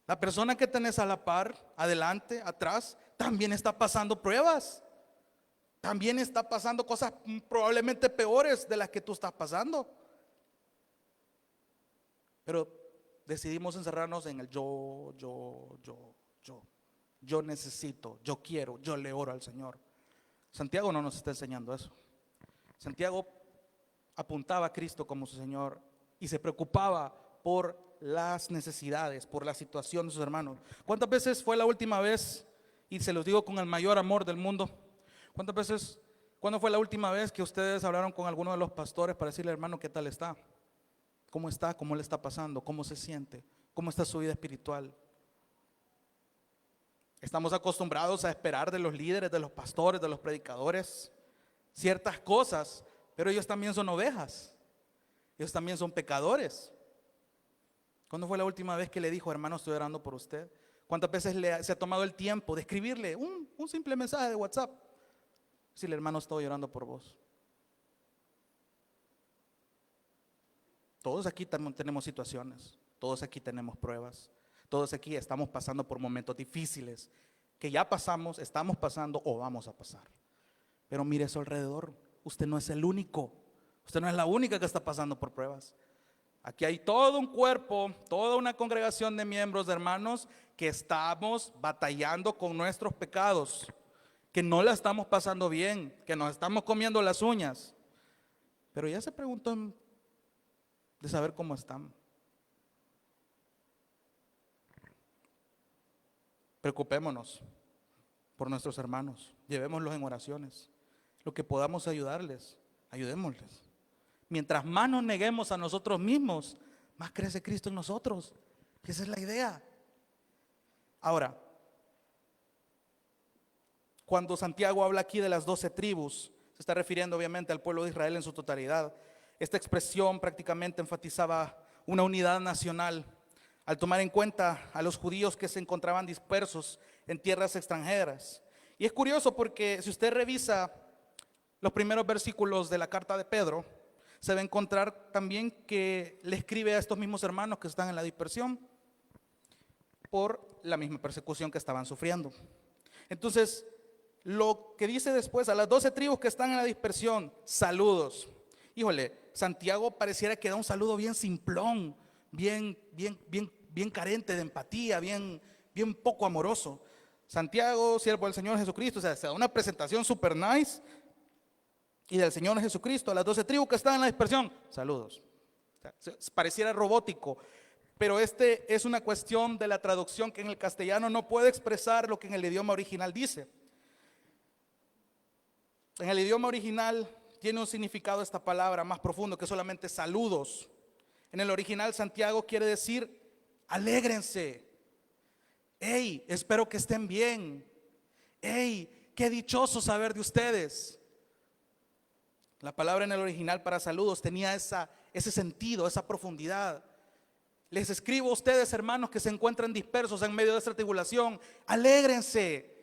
La persona que tenés a la par, adelante, atrás, también está pasando pruebas. También está pasando cosas probablemente peores de las que tú estás pasando. Pero decidimos encerrarnos en el yo. Yo necesito, yo quiero, yo le oro al Señor. Santiago no nos está enseñando eso. Santiago apuntaba a Cristo como su Señor y se preocupaba por las necesidades, por la situación de sus hermanos. ¿Cuántas veces fue la última vez, y se los digo con el mayor amor del mundo, cuándo fue la última vez que ustedes hablaron con alguno de los pastores para decirle, hermano, ¿qué tal está? ¿Cómo está? ¿Cómo le está pasando? ¿Cómo se siente? ¿Cómo está su vida espiritual? Estamos acostumbrados a esperar de los líderes, de los pastores, de los predicadores ciertas cosas, pero ellos también son ovejas, ellos también son pecadores. ¿Cuándo fue la última vez que le dijo, hermano, estoy orando por usted? ¿Cuántas veces se ha tomado el tiempo de escribirle un simple mensaje de WhatsApp? Decirle, hermano, estoy orando por vos. Todos aquí también tenemos situaciones. Todos aquí tenemos pruebas. Todos aquí estamos pasando por momentos difíciles que ya pasamos, estamos pasando o vamos a pasar. Pero mire a su alrededor, usted no es el único, usted no es la única que está pasando por pruebas. Aquí hay todo un cuerpo, toda una congregación de miembros, de hermanos, que estamos batallando con nuestros pecados, que no la estamos pasando bien, que nos estamos comiendo las uñas. Pero ya se preguntan de saber cómo están. Preocupémonos por nuestros hermanos, llevémoslos en oraciones. Lo que podamos ayudarles, ayudémosles. Mientras más nos neguemos a nosotros mismos, más crece Cristo en nosotros. Esa es la idea. Ahora, cuando Santiago habla aquí de las 12 tribus, se está refiriendo obviamente al pueblo de Israel en su totalidad. Esta expresión prácticamente enfatizaba una unidad nacional, al tomar en cuenta a los judíos que se encontraban dispersos en tierras extranjeras. Y es curioso porque si usted revisa los primeros versículos de la carta de Pedro, se va a encontrar también que le escribe a estos mismos hermanos que están en la dispersión por la misma persecución que estaban sufriendo. Entonces, lo que dice después, a las 12 tribus que están en la dispersión, saludos. Híjole, Santiago pareciera que da un saludo bien simplón, bien carente de empatía, bien poco amoroso. Santiago, siervo del Señor Jesucristo, o sea, se da una presentación super nice. Y del Señor Jesucristo, a las 12 tribus que están en la dispersión, saludos. O sea, pareciera robótico, pero este es una cuestión de la traducción, que en el castellano no puede expresar lo que en el idioma original dice. En el idioma original tiene un significado esta palabra más profundo que solamente saludos. En el original, Santiago quiere decir alégrense. Hey, espero que estén bien. Hey, qué dichoso saber de ustedes. La palabra en el original para saludos tenía ese sentido, esa profundidad. Les escribo a ustedes, hermanos, que se encuentran dispersos en medio de esta tribulación, alégrense.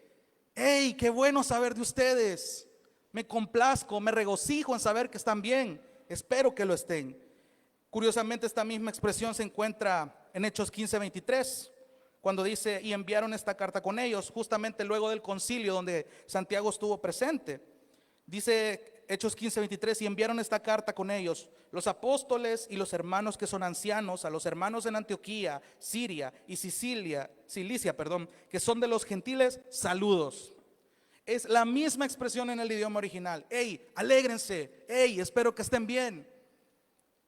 Hey, qué bueno saber de ustedes. Me complazco, me regocijo en saber que están bien. Espero que lo estén. Curiosamente, esta misma expresión se encuentra en Hechos 15:23, cuando dice: y enviaron esta carta con ellos, justamente luego del concilio donde Santiago estuvo presente. Dice Hechos 15:23, y enviaron esta carta con ellos, los apóstoles y los hermanos que son ancianos, a los hermanos en Antioquía, Siria y Cilicia, que son de los gentiles, saludos. Es la misma expresión en el idioma original. Hey, alégrense. Hey, espero que estén bien.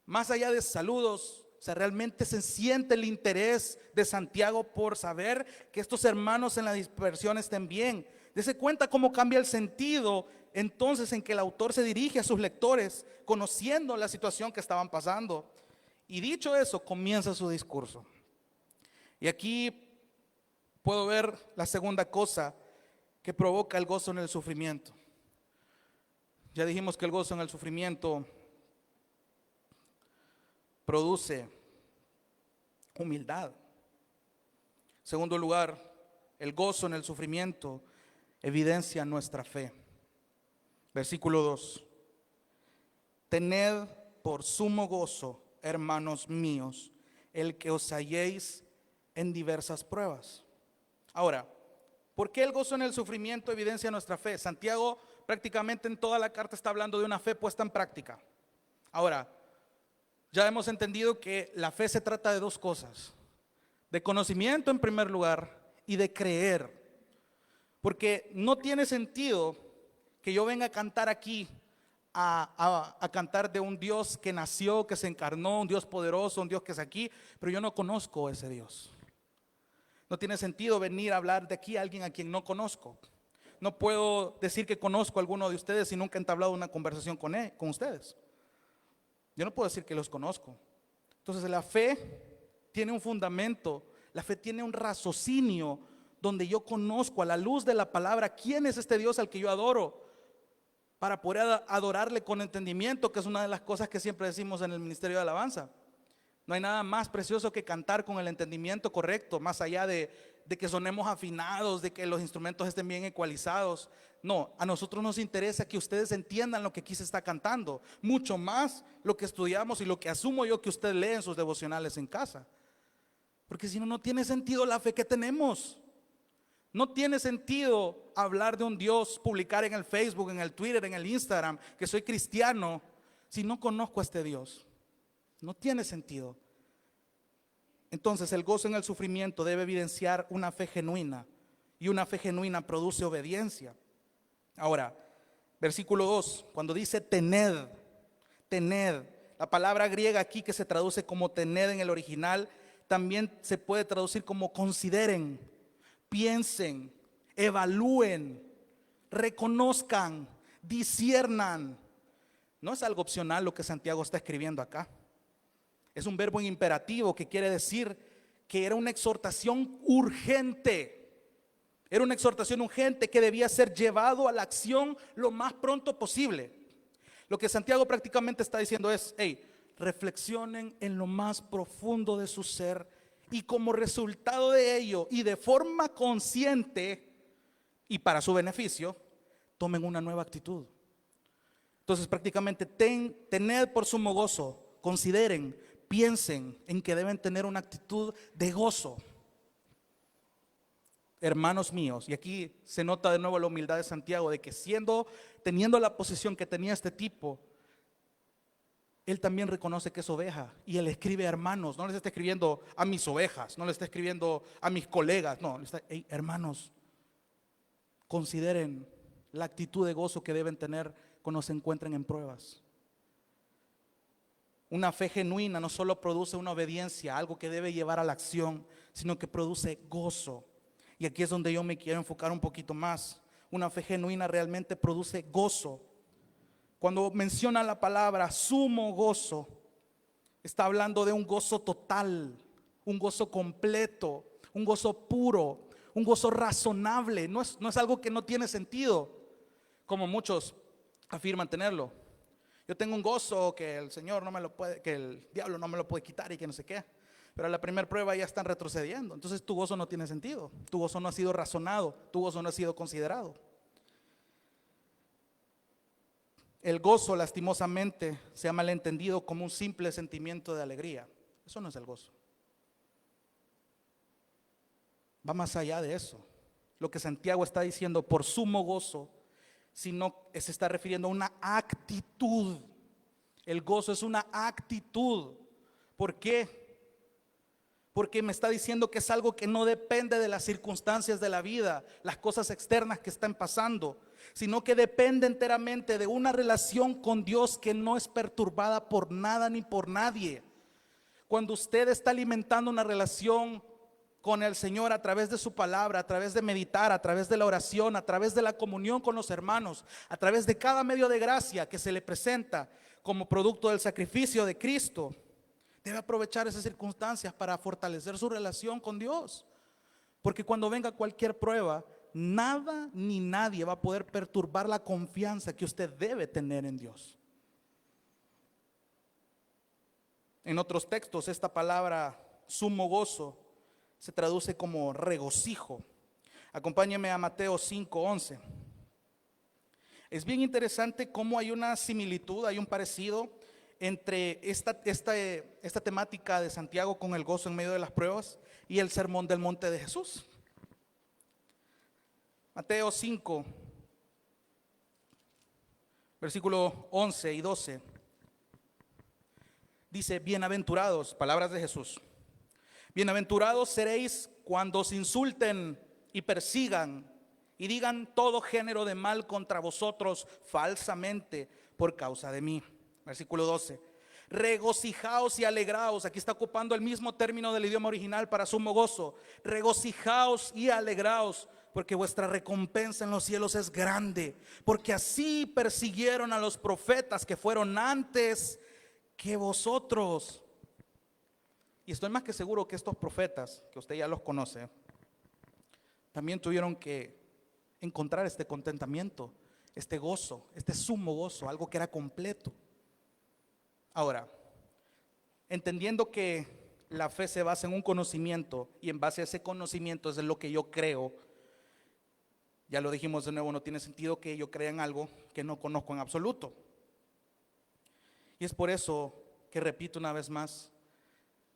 Más allá de saludos, o sea, realmente se siente el interés de Santiago por saber que estos hermanos en la dispersión estén bien. Dese cuenta cómo cambia el sentido entonces en que el autor se dirige a sus lectores, conociendo la situación que estaban pasando. Y dicho eso, comienza su discurso. Y aquí puedo ver la segunda cosa que provoca el gozo en el sufrimiento. Ya dijimos que el gozo en el sufrimiento produce humildad. En segundo lugar, el gozo en el sufrimiento evidencia nuestra fe. Versículo 2. Tened por sumo gozo, hermanos míos, el que os halléis en diversas pruebas. Ahora, ¿por qué el gozo en el sufrimiento evidencia nuestra fe? Santiago prácticamente en toda la carta está hablando de una fe puesta en práctica. Ahora, ya hemos entendido que la fe se trata de dos cosas: de conocimiento en primer lugar y de creer. Porque no tiene sentido que yo venga a cantar aquí, a cantar de un Dios que nació, que se encarnó, un Dios poderoso, un Dios que es aquí, pero yo no conozco a ese Dios. No tiene sentido venir a hablar de aquí a alguien a quien no conozco. No puedo decir que conozco a alguno de ustedes si nunca he entablado una conversación con ustedes. Yo no puedo decir que los conozco. Entonces la fe tiene un fundamento, la fe tiene un raciocinio donde yo conozco a la luz de la palabra quién es este Dios al que yo adoro, para poder adorarle con entendimiento, que es una de las cosas que siempre decimos en el ministerio de alabanza. No hay nada más precioso que cantar con el entendimiento correcto, más allá de que sonemos afinados, de que los instrumentos estén bien ecualizados. No, a nosotros nos interesa que ustedes entiendan lo que aquí se está cantando, mucho más lo que estudiamos y lo que asumo yo que usted lee en sus devocionales en casa. Porque si no, no tiene sentido la fe que tenemos. No tiene sentido hablar de un Dios, publicar en el Facebook, en el Twitter, en el Instagram, que soy cristiano, si no conozco a este Dios. No tiene sentido. Entonces, el gozo en el sufrimiento debe evidenciar una fe genuina, y una fe genuina produce obediencia. Ahora, versículo 2, cuando dice tened, la palabra griega aquí que se traduce como tened en el original, también se puede traducir como consideren, piensen, evalúen, reconozcan, disciernan. No es algo opcional lo que Santiago está escribiendo acá. Es un verbo en imperativo que quiere decir que era una exhortación urgente. Era una exhortación urgente que debía ser llevado a la acción lo más pronto posible. Lo que Santiago prácticamente está diciendo es, hey, reflexionen en lo más profundo de su ser y como resultado de ello y de forma consciente y para su beneficio, tomen una nueva actitud. Entonces prácticamente tened por sumo gozo, consideren, piensen en que deben tener una actitud de gozo. Hermanos míos, y aquí se nota de nuevo la humildad de Santiago, de que teniendo la posición que tenía este tipo, él también reconoce que es oveja, y él escribe a hermanos, no les está escribiendo a mis ovejas, no le está escribiendo a mis colegas, no, hey, hermanos, consideren la actitud de gozo que deben tener cuando se encuentren en pruebas. Una fe genuina no solo produce una obediencia, algo que debe llevar a la acción, sino que produce gozo. Y aquí es donde yo me quiero enfocar un poquito más. Una fe genuina realmente produce gozo. Cuando menciona la palabra sumo gozo, está hablando de un gozo total, un gozo completo, un gozo puro, un gozo razonable. No es algo que no tiene sentido, como muchos afirman tenerlo. Yo tengo un gozo que el Señor no me lo puede, que el diablo no me lo puede quitar y que no sé qué. Pero a la primera prueba ya están retrocediendo. Entonces tu gozo no tiene sentido. Tu gozo no ha sido razonado. Tu gozo no ha sido considerado. El gozo, lastimosamente, se ha malentendido como un simple sentimiento de alegría. Eso no es el gozo. Va más allá de eso. Lo que Santiago está diciendo por sumo gozo, sino se está refiriendo a una actitud. El gozo es una actitud. ¿Por qué? Porque me está diciendo que es algo que no depende de las circunstancias de la vida, las cosas externas que están pasando, sino que depende enteramente de una relación con Dios que no es perturbada por nada ni por nadie. Cuando usted está alimentando una relación con el Señor a través de su palabra, a través de meditar, a través de la oración, a través de la comunión con los hermanos, a través de cada medio de gracia que se le presenta como producto del sacrificio de Cristo, debe aprovechar esas circunstancias para fortalecer su relación con Dios. Porque cuando venga cualquier prueba, nada ni nadie va a poder perturbar la confianza que usted debe tener en Dios. En otros textos, esta palabra sumo gozo se traduce como regocijo. Acompáñeme a Mateo 5:11. Es bien interesante cómo hay una similitud, hay un parecido entre esta temática de Santiago con el gozo en medio de las pruebas y el sermón del monte de Jesús. Mateo 5, versículo 11 y 12. Dice, bienaventurados, palabras de Jesús. Bienaventurados seréis cuando os insulten y persigan y digan todo género de mal contra vosotros falsamente por causa de mí. Versículo 12. Regocijaos y alegraos. Aquí está ocupando el mismo término del idioma original para sumo gozo. Regocijaos y alegraos, porque vuestra recompensa en los cielos es grande, porque así persiguieron a los profetas que fueron antes que vosotros. Y estoy más que seguro que estos profetas, que usted ya los conoce, también tuvieron que encontrar este contentamiento, este gozo, este sumo gozo, algo que era completo. Ahora, entendiendo que la fe se basa en un conocimiento y en base a ese conocimiento es lo que yo creo, ya lo dijimos de nuevo, no tiene sentido que yo crea en algo que no conozco en absoluto. Y es por eso que repito una vez más,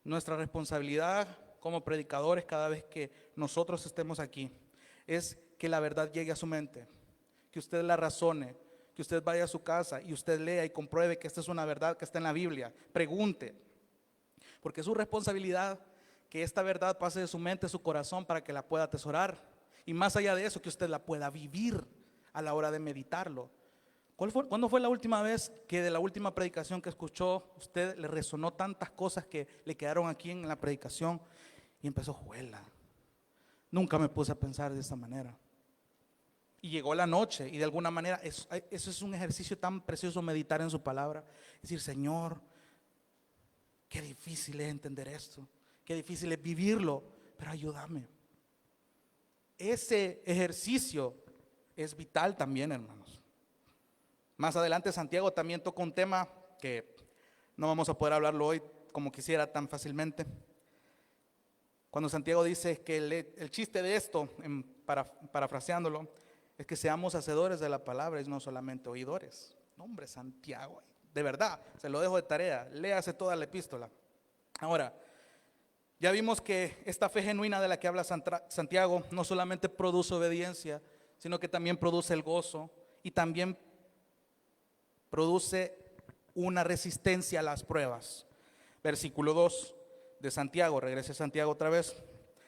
nuestra responsabilidad como predicadores cada vez que nosotros estemos aquí es que la verdad llegue a su mente, que usted la razone, que usted vaya a su casa y usted lea y compruebe que esta es una verdad que está en la Biblia. Pregunte, porque es su responsabilidad que esta verdad pase de su mente a su corazón para que la pueda atesorar. Y más allá de eso, que usted la pueda vivir a la hora de meditarlo. ¿Cuándo fue la última vez que de la última predicación que escuchó, usted le resonó tantas cosas que le quedaron aquí en la predicación y empezó, juela? Nunca me puse a pensar de esa manera. Y llegó la noche y de alguna manera eso es un ejercicio tan precioso, meditar en su palabra. Decir, Señor, qué difícil es entender esto, qué difícil es vivirlo, pero ayúdame. Ese ejercicio es vital también, hermanos. Más adelante Santiago también toca un tema que no vamos a poder hablarlo hoy como quisiera tan fácilmente. Cuando Santiago dice que el chiste de esto, parafraseándolo, es que seamos hacedores de la palabra y no solamente oidores. No, hombre, Santiago, de verdad, se lo dejo de tarea, léase toda la epístola. Ahora, ya vimos que esta fe genuina de la que habla Santiago no solamente produce obediencia, sino que también produce el gozo y también produce una resistencia a las pruebas. Versículo 2 de Santiago, regrese a Santiago otra vez.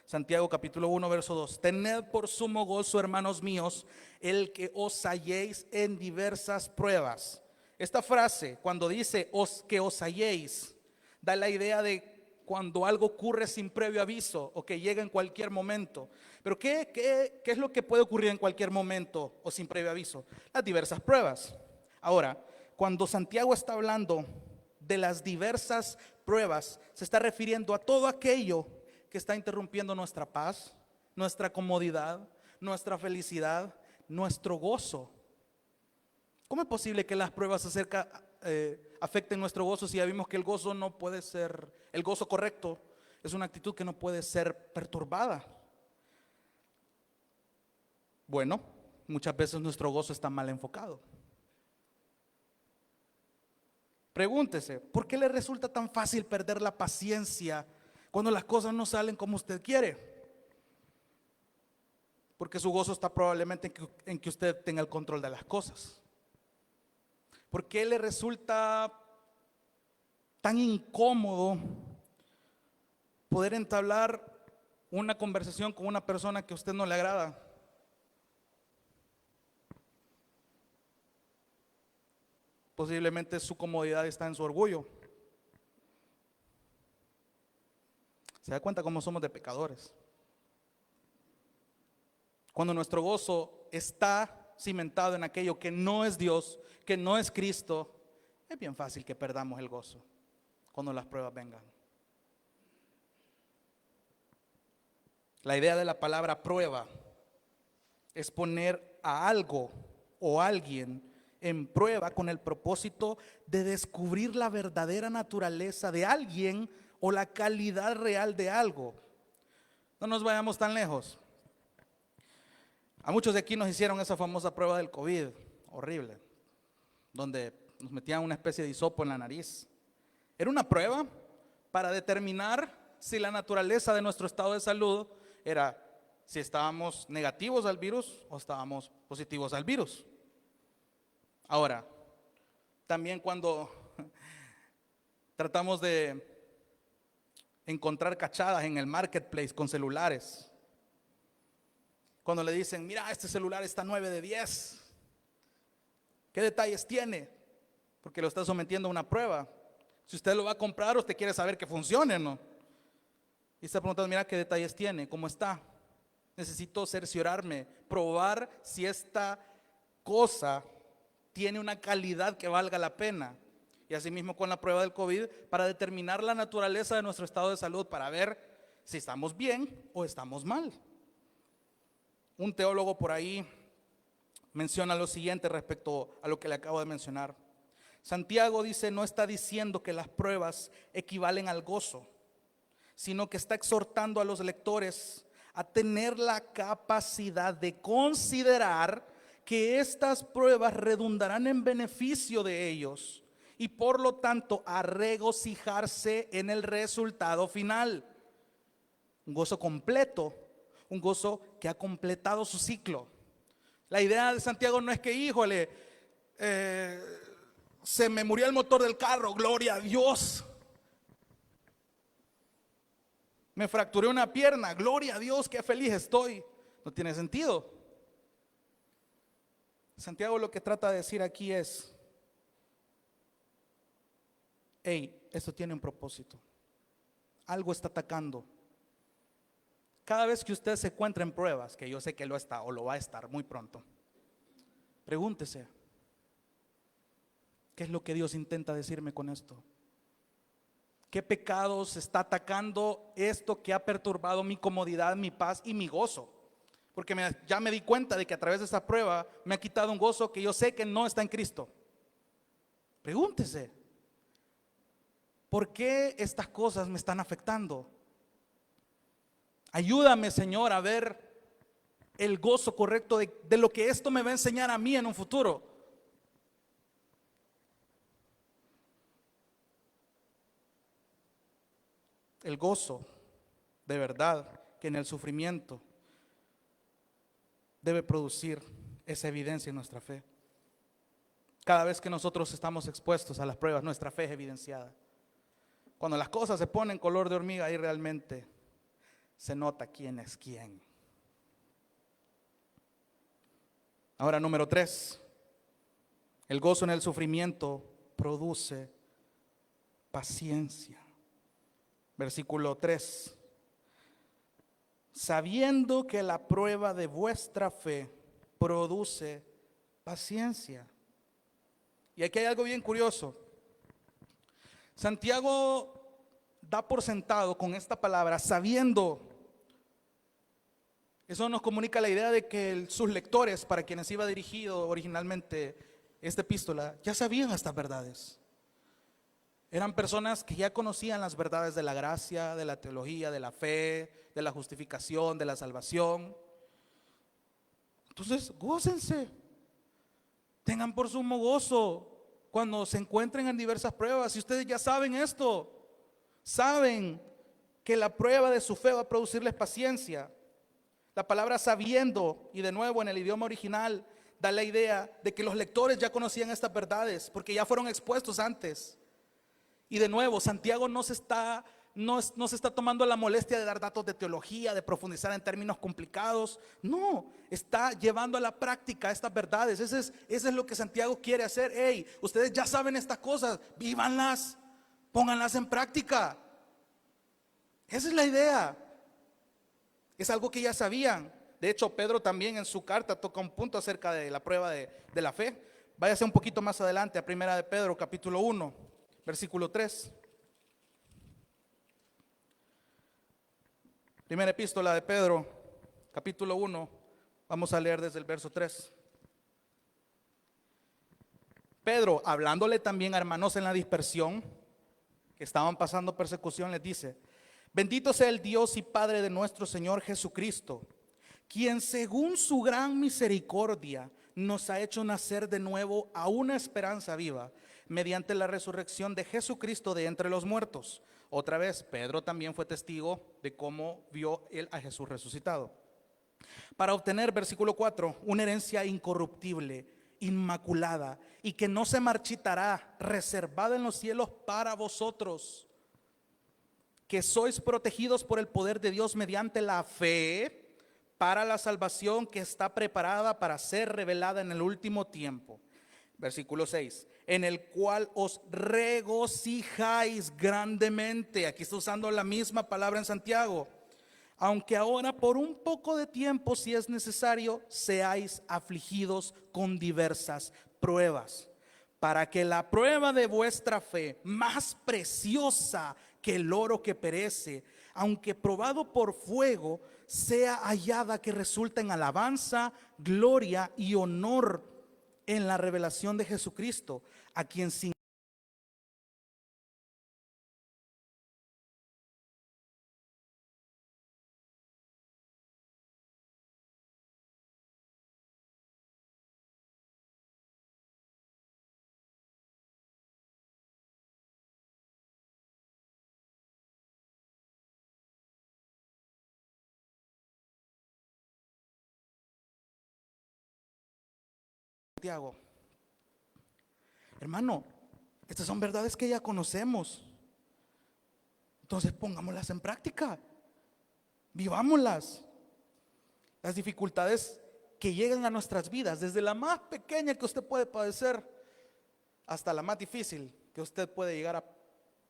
Santiago capítulo 1 verso 2. Tened por sumo gozo, hermanos míos, el que os halléis en diversas pruebas. Esta frase, cuando dice que os halléis, da la idea de cuando algo ocurre sin previo aviso o que llega en cualquier momento. Pero ¿qué es lo que puede ocurrir en cualquier momento o sin previo aviso? Las diversas pruebas. Ahora, cuando Santiago está hablando de las diversas pruebas, se está refiriendo a todo aquello que está interrumpiendo nuestra paz, nuestra comodidad, nuestra felicidad, nuestro gozo. ¿Cómo es posible que las pruebas afecten nuestro gozo si ya vimos que el gozo no puede ser, el gozo correcto es una actitud que no puede ser perturbada? Bueno, muchas veces nuestro gozo está mal enfocado. Pregúntese, ¿por qué le resulta tan fácil perder la paciencia cuando las cosas no salen como usted quiere? Porque su gozo está probablemente en que usted tenga el control de las cosas. ¿Por qué le resulta tan incómodo poder entablar una conversación con una persona que a usted no le agrada? Posiblemente su comodidad está en su orgullo. ¿Se da cuenta cómo somos de pecadores? Cuando nuestro gozo está cimentado en aquello que no es Dios, que no es Cristo, es bien fácil que perdamos el gozo cuando las pruebas vengan. La idea de la palabra prueba es poner a algo o a alguien en prueba con el propósito de descubrir la verdadera naturaleza de alguien o la calidad real de algo. No nos vayamos tan lejos. A muchos de aquí nos hicieron esa famosa prueba del COVID, horrible, donde nos metían una especie de hisopo en la nariz. Era una prueba para determinar si la naturaleza de nuestro estado de salud era si estábamos negativos al virus o estábamos positivos al virus. Ahora, también cuando tratamos de encontrar cachadas en el marketplace con celulares, cuando le dicen, mira, este celular está 9 de 10, ¿qué detalles tiene? Porque lo está sometiendo a una prueba. Si usted lo va a comprar, usted quiere saber que funcione, ¿no? Y está preguntando, mira, ¿qué detalles tiene? ¿Cómo está? Necesito cerciorarme, probar si esta cosa tiene una calidad que valga la pena. Y asimismo con la prueba del COVID, para determinar la naturaleza de nuestro estado de salud, para ver si estamos bien o estamos mal. Un teólogo por ahí menciona lo siguiente respecto a lo que le acabo de mencionar. Santiago dice, no está diciendo que las pruebas equivalen al gozo, sino que está exhortando a los lectores a tener la capacidad de considerar que estas pruebas redundarán en beneficio de ellos y por lo tanto a regocijarse en el resultado final. un gozo completo, un gozo que ha completado su ciclo. La idea de Santiago no es que, híjole, se me murió el motor del carro, gloria a Dios. Me fracturé una pierna, gloria a Dios, qué feliz estoy. No tiene sentido. Santiago lo que trata de decir aquí es, hey, esto tiene un propósito. Algo está atacando. Cada vez que usted se encuentra en pruebas, que yo sé que lo está o lo va a estar muy pronto, pregúntese, ¿qué es lo que Dios intenta decirme con esto? ¿Qué pecados está atacando esto que ha perturbado mi comodidad, mi paz y mi gozo? Porque ya me di cuenta de que a través de esta prueba me ha quitado un gozo que yo sé que no está en Cristo. Pregúntese, ¿por qué estas cosas me están afectando? Ayúdame, Señor, a ver el gozo correcto de lo que esto me va a enseñar a mí en un futuro. El gozo, de verdad, que en el sufrimiento debe producir esa evidencia en nuestra fe. Cada vez que nosotros estamos expuestos a las pruebas, nuestra fe es evidenciada. Cuando las cosas se ponen color de hormiga, ahí realmente se nota quién es quién. Ahora, número 3, el gozo en el sufrimiento produce paciencia. Versículo 3. Sabiendo que la prueba de vuestra fe produce paciencia. Y aquí hay algo bien curioso. Santiago da por sentado con esta palabra, sabiendo. Eso nos comunica la idea de que sus lectores, para quienes iba dirigido originalmente esta epístola, ya sabían estas verdades. Eran personas que ya conocían las verdades de la gracia, de la teología, de la fe, de la justificación, de la salvación. Entonces, gócense. Tengan por sumo gozo cuando se encuentren en diversas pruebas. Si ustedes ya saben esto, saben que la prueba de su fe va a producirles paciencia. La palabra sabiendo, y de nuevo en el idioma original, da la idea de que los lectores ya conocían estas verdades porque ya fueron expuestos antes. Y de nuevo, Santiago no se está tomando la molestia de dar datos de teología, de profundizar en términos complicados. No, está llevando a la práctica estas verdades. Eso es lo que Santiago quiere hacer. Hey, ustedes ya saben estas cosas, vívanlas, pónganlas en práctica. Esa es la idea. Es algo que ya sabían. De hecho, Pedro también en su carta toca un punto acerca de la prueba de la fe. Váyase un poquito más adelante a Primera de Pedro, capítulo 1, versículo 3. Primera epístola de Pedro, capítulo 1, vamos a leer desde el verso 3. Pedro, hablándole también a hermanos en la dispersión, que estaban pasando persecución, les dice: bendito sea el Dios y Padre de nuestro Señor Jesucristo, quien según su gran misericordia nos ha hecho nacer de nuevo a una esperanza viva, mediante la resurrección de Jesucristo de entre los muertos. Otra vez, Pedro también fue testigo de cómo vio él a Jesús resucitado. Para obtener, versículo 4, una herencia incorruptible, inmaculada y que no se marchitará, reservada en los cielos para vosotros, que sois protegidos por el poder de Dios mediante la fe, para la salvación que está preparada para ser revelada en el último tiempo. Versículo 6, en el cual os regocijáis grandemente. Aquí está usando la misma palabra en Santiago. Aunque ahora por un poco de tiempo, si es necesario, seáis afligidos con diversas pruebas, para que la prueba de vuestra fe, más preciosa que el oro que perece, aunque probado por fuego, sea hallada que resulta en alabanza, gloria y honor en la revelación de Jesucristo, a quien sin Santiago. Hermano, estas son verdades que ya conocemos. Entonces pongámoslas en práctica. Vivámoslas. Las dificultades que llegan a nuestras vidas, desde la más pequeña que usted puede padecer hasta la más difícil que usted puede llegar a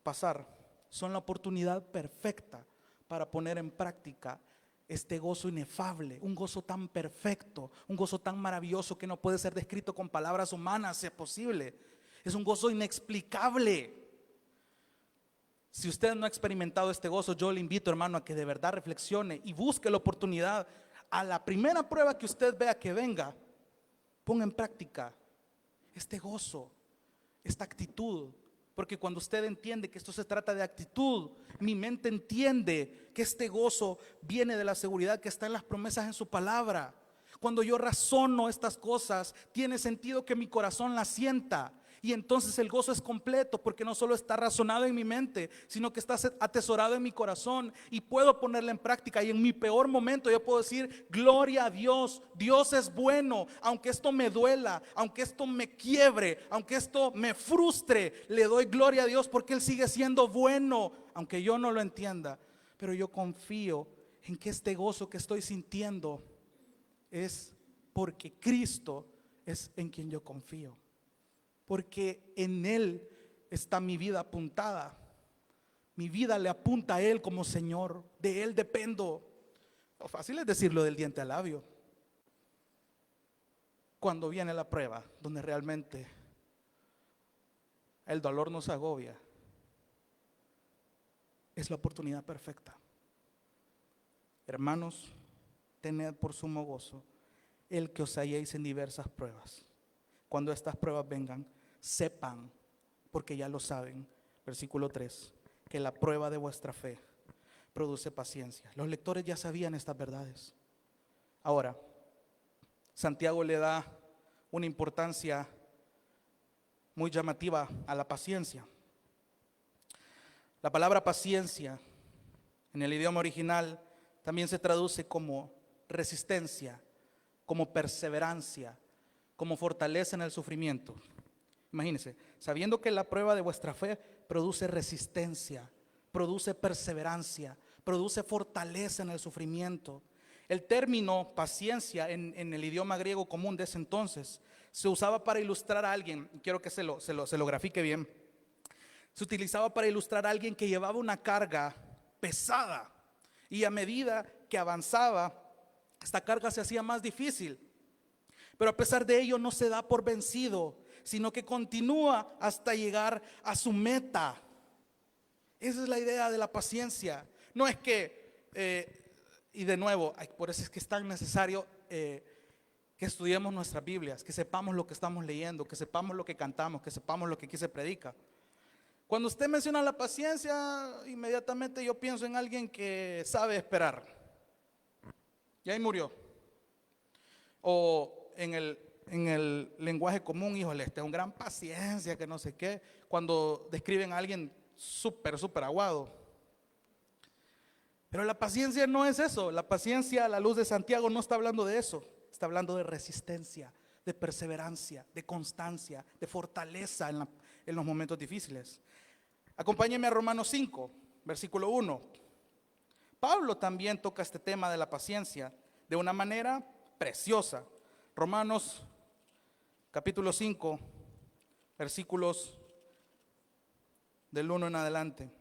pasar, son la oportunidad perfecta para poner en práctica este gozo inefable, un gozo tan perfecto, un gozo tan maravilloso que no puede ser descrito con palabras humanas, si es posible. Es un gozo inexplicable. Si usted no ha experimentado este gozo, yo le invito, hermano, a que de verdad reflexione y busque la oportunidad. A la primera prueba que usted vea que venga, ponga en práctica este gozo, esta actitud. Porque cuando usted entiende que esto se trata de actitud, mi mente entiende que este gozo viene de la seguridad que está en las promesas en su palabra. Cuando yo razono estas cosas, tiene sentido que mi corazón las sienta. Y entonces el gozo es completo, porque no solo está razonado en mi mente, sino que está atesorado en mi corazón y puedo ponerla en práctica. Y en mi peor momento yo puedo decir: gloria a Dios, Dios es bueno. Aunque esto me duela, aunque esto me quiebre, aunque esto me frustre, le doy gloria a Dios porque Él sigue siendo bueno, aunque yo no lo entienda. Pero yo confío en que este gozo que estoy sintiendo es porque Cristo es en quien yo confío. Porque en Él está mi vida apuntada. Mi vida le apunta a Él como Señor. De Él dependo. Fácil es decirlo del diente al labio. Cuando viene la prueba, donde realmente el dolor nos agobia, es la oportunidad perfecta. Hermanos, tened por sumo gozo el que os halléis en diversas pruebas. Cuando estas pruebas vengan, sepan, porque ya lo saben, versículo 3, que la prueba de vuestra fe produce paciencia. Los lectores ya sabían estas verdades. Ahora, Santiago le da una importancia muy llamativa a la paciencia. La palabra paciencia en el idioma original también se traduce como resistencia, como perseverancia, como fortaleza en el sufrimiento. Imagínense, sabiendo que la prueba de vuestra fe produce resistencia, produce perseverancia, produce fortaleza en el sufrimiento. El término paciencia en el idioma griego común de ese entonces se usaba para ilustrar a alguien. Quiero que se lo grafique bien. Se utilizaba para ilustrar a alguien que llevaba una carga pesada y a medida que avanzaba, esta carga se hacía más difícil. Pero a pesar de ello no se da por vencido, sino que continúa hasta llegar a su meta. Esa es la idea de la paciencia. No es que, y de nuevo, por eso es que es tan necesario que estudiemos nuestras Biblias, que sepamos lo que estamos leyendo, que sepamos lo que cantamos, que sepamos lo que aquí se predica. Cuando usted menciona la paciencia, inmediatamente yo pienso en alguien que sabe esperar. Y ahí murió. O en el lenguaje común, híjole, este es un gran paciencia, que no sé qué, cuando describen a alguien súper aguado. Pero la paciencia no es eso. La paciencia, a la luz de Santiago, no está hablando de eso. Está hablando de resistencia, de perseverancia, de constancia, de fortaleza en los momentos difíciles. Acompáñenme a Romanos 5, versículo 1. Pablo también toca este tema de la paciencia de una manera preciosa. Romanos capítulo 5, versículos del 1 en adelante.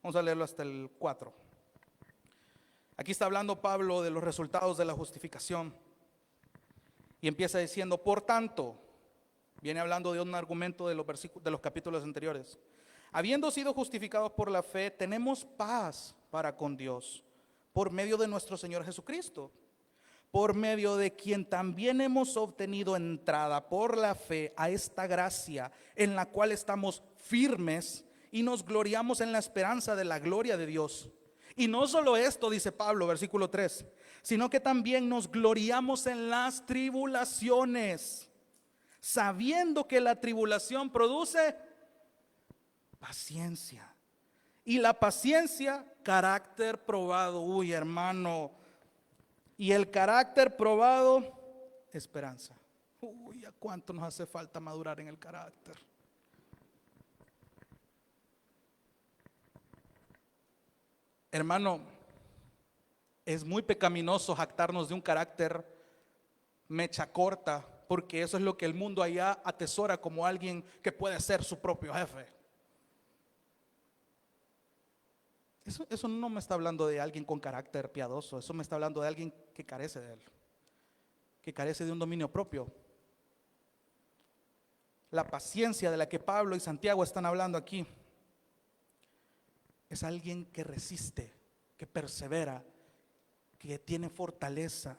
Vamos a leerlo hasta el 4. Aquí está hablando Pablo de los resultados de la justificación. Y empieza diciendo: por tanto, viene hablando de un argumento de los capítulos anteriores. Habiendo sido justificados por la fe, tenemos paz para con Dios, por medio de nuestro Señor Jesucristo, por medio de quien también hemos obtenido entrada por la fe a esta gracia en la cual estamos firmes y nos gloriamos en la esperanza de la gloria de Dios. Y no solo esto, dice Pablo, versículo 3, sino que también nos gloriamos en las tribulaciones, sabiendo que la tribulación produce paciencia. Y la paciencia, carácter probado. Uy, hermano. Y el carácter probado, esperanza. Uy, ¿a cuánto nos hace falta madurar en el carácter? Hermano, es muy pecaminoso jactarnos de un carácter mecha corta, porque eso es lo que el mundo allá atesora como alguien que puede ser su propio jefe. Eso no me está hablando de alguien con carácter piadoso, eso me está hablando de alguien que carece de él, que carece de un dominio propio. La paciencia de la que Pablo y Santiago están hablando aquí es alguien que resiste, que persevera, que tiene fortaleza.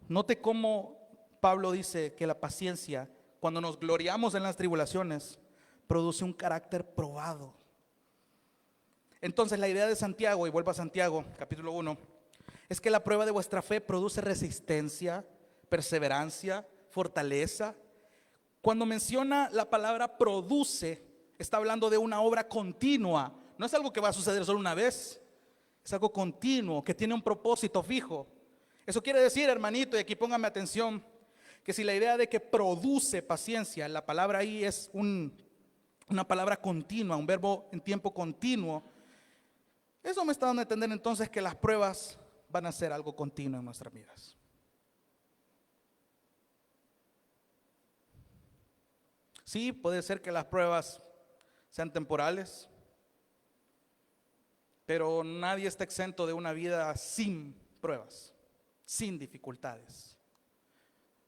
Note cómo Pablo dice que la paciencia, cuando nos gloriamos en las tribulaciones, produce un carácter probado. Entonces la idea de Santiago, y vuelvo a Santiago, capítulo 1, es que la prueba de vuestra fe produce resistencia, perseverancia, fortaleza. Cuando menciona la palabra produce, está hablando de una obra continua. No es algo que va a suceder solo una vez, es algo continuo, que tiene un propósito fijo. Eso quiere decir, hermanito, y aquí póngame atención, que si la idea de que produce paciencia, la palabra ahí es una palabra continua, un verbo en tiempo continuo, eso me está dando a entender entonces que las pruebas van a ser algo continuo en nuestras vidas. Sí, puede ser que las pruebas sean temporales, pero nadie está exento de una vida sin pruebas, sin dificultades.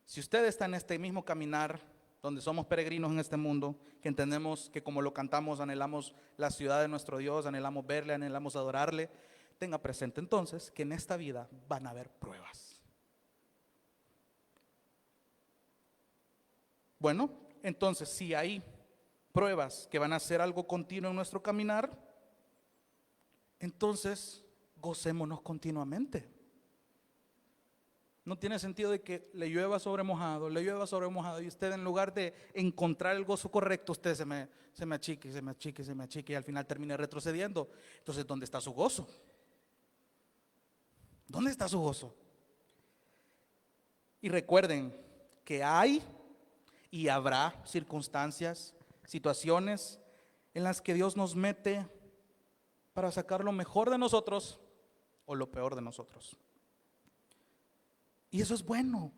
Si usted está en este mismo caminar, donde somos peregrinos en este mundo, que entendemos que como lo cantamos, anhelamos la ciudad de nuestro Dios, anhelamos verle, anhelamos adorarle, tenga presente entonces que en esta vida van a haber pruebas. Bueno, entonces si hay pruebas que van a ser algo continuo en nuestro caminar, entonces gocémonos continuamente. No tiene sentido de que le llueva sobre mojado y usted, en lugar de encontrar el gozo correcto, usted se me achique y al final termine retrocediendo. Entonces, ¿dónde está su gozo? ¿Dónde está su gozo? Y recuerden que hay y habrá circunstancias, situaciones en las que Dios nos mete para sacar lo mejor de nosotros o lo peor de nosotros. Y eso es bueno.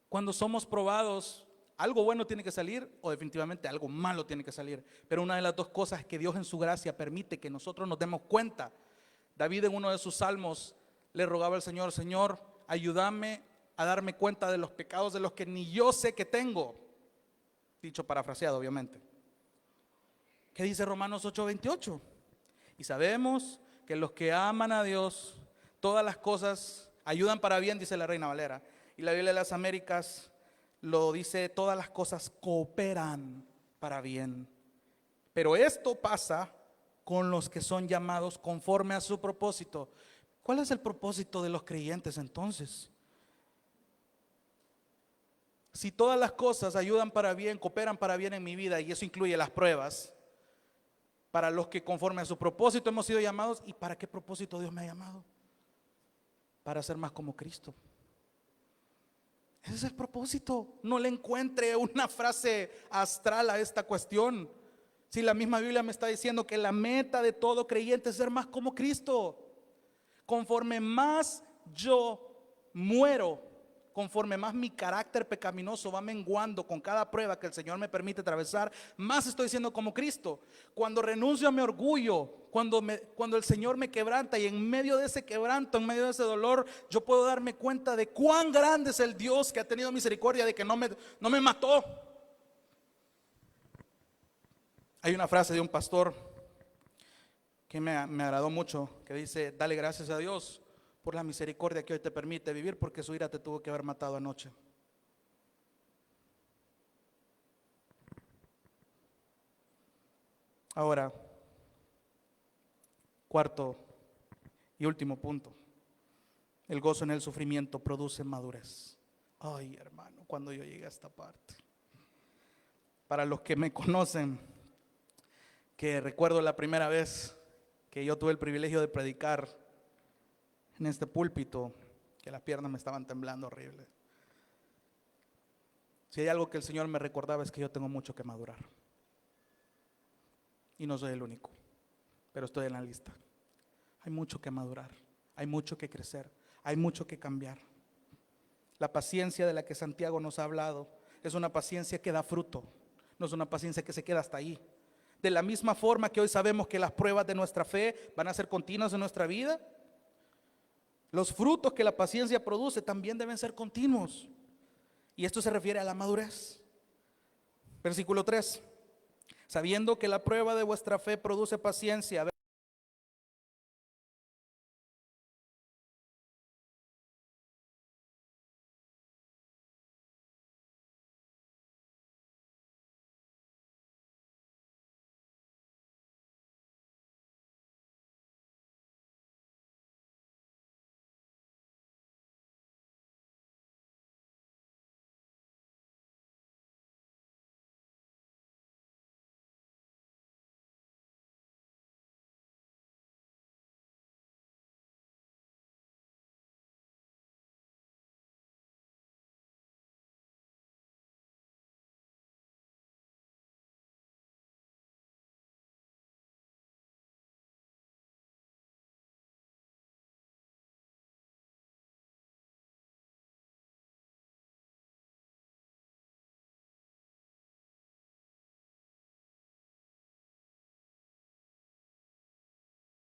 Cuando somos probados, algo bueno tiene que salir o definitivamente algo malo tiene que salir. Pero una de las dos cosas es que Dios en su gracia permite que nosotros nos demos cuenta. David en uno de sus salmos le rogaba al Señor: Señor, ayúdame a darme cuenta de los pecados de los que ni yo sé que tengo. Dicho parafraseado, obviamente. ¿Qué dice Romanos 8:28? Y sabemos que los que aman a Dios, todas las cosas ayudan para bien, dice la Reina Valera. Y la Biblia de las Américas lo dice: todas las cosas cooperan para bien. Pero esto pasa con los que son llamados conforme a su propósito. ¿Cuál es el propósito de los creyentes entonces? Si todas las cosas ayudan para bien, cooperan para bien en mi vida, y eso incluye las pruebas, para los que conforme a su propósito hemos sido llamados. ¿Y para qué propósito Dios me ha llamado? Para ser más como Cristo. Ese es el propósito. No le encuentre una frase astral a esta cuestión. Si la misma Biblia me está diciendo que la meta de todo creyente es ser más como Cristo. Conforme más yo muero, conforme más mi carácter pecaminoso va menguando con cada prueba que el Señor me permite atravesar, más estoy siendo como Cristo. Cuando renuncio a mi orgullo, cuando el Señor me quebranta, y en medio de ese quebranto, en medio de ese dolor, yo puedo darme cuenta de cuán grande es el Dios que ha tenido misericordia de que no me mató. Hay una frase de un pastor que me agradó mucho, que dice: dale gracias a Dios por la misericordia que hoy te permite vivir, porque su ira te tuvo que haber matado anoche. Ahora, cuarto y último punto: el gozo en el sufrimiento produce madurez. Ay, hermano, cuando yo llegué a esta parte, para los que me conocen, que recuerdo la primera vez que yo tuve el privilegio de predicar en este púlpito, que las piernas me estaban temblando horrible. Si hay algo que el Señor me recordaba es que yo tengo mucho que madurar. Y no soy el único, pero estoy en la lista. Hay mucho que madurar, hay mucho que crecer, hay mucho que cambiar. La paciencia de la que Santiago nos ha hablado es una paciencia que da fruto, no es una paciencia que se queda hasta ahí. De la misma forma que hoy sabemos que las pruebas de nuestra fe van a ser continuas en nuestra vida, los frutos que la paciencia produce también deben ser continuos. Y esto se refiere a la madurez. Versículo 3. Sabiendo que la prueba de vuestra fe produce paciencia.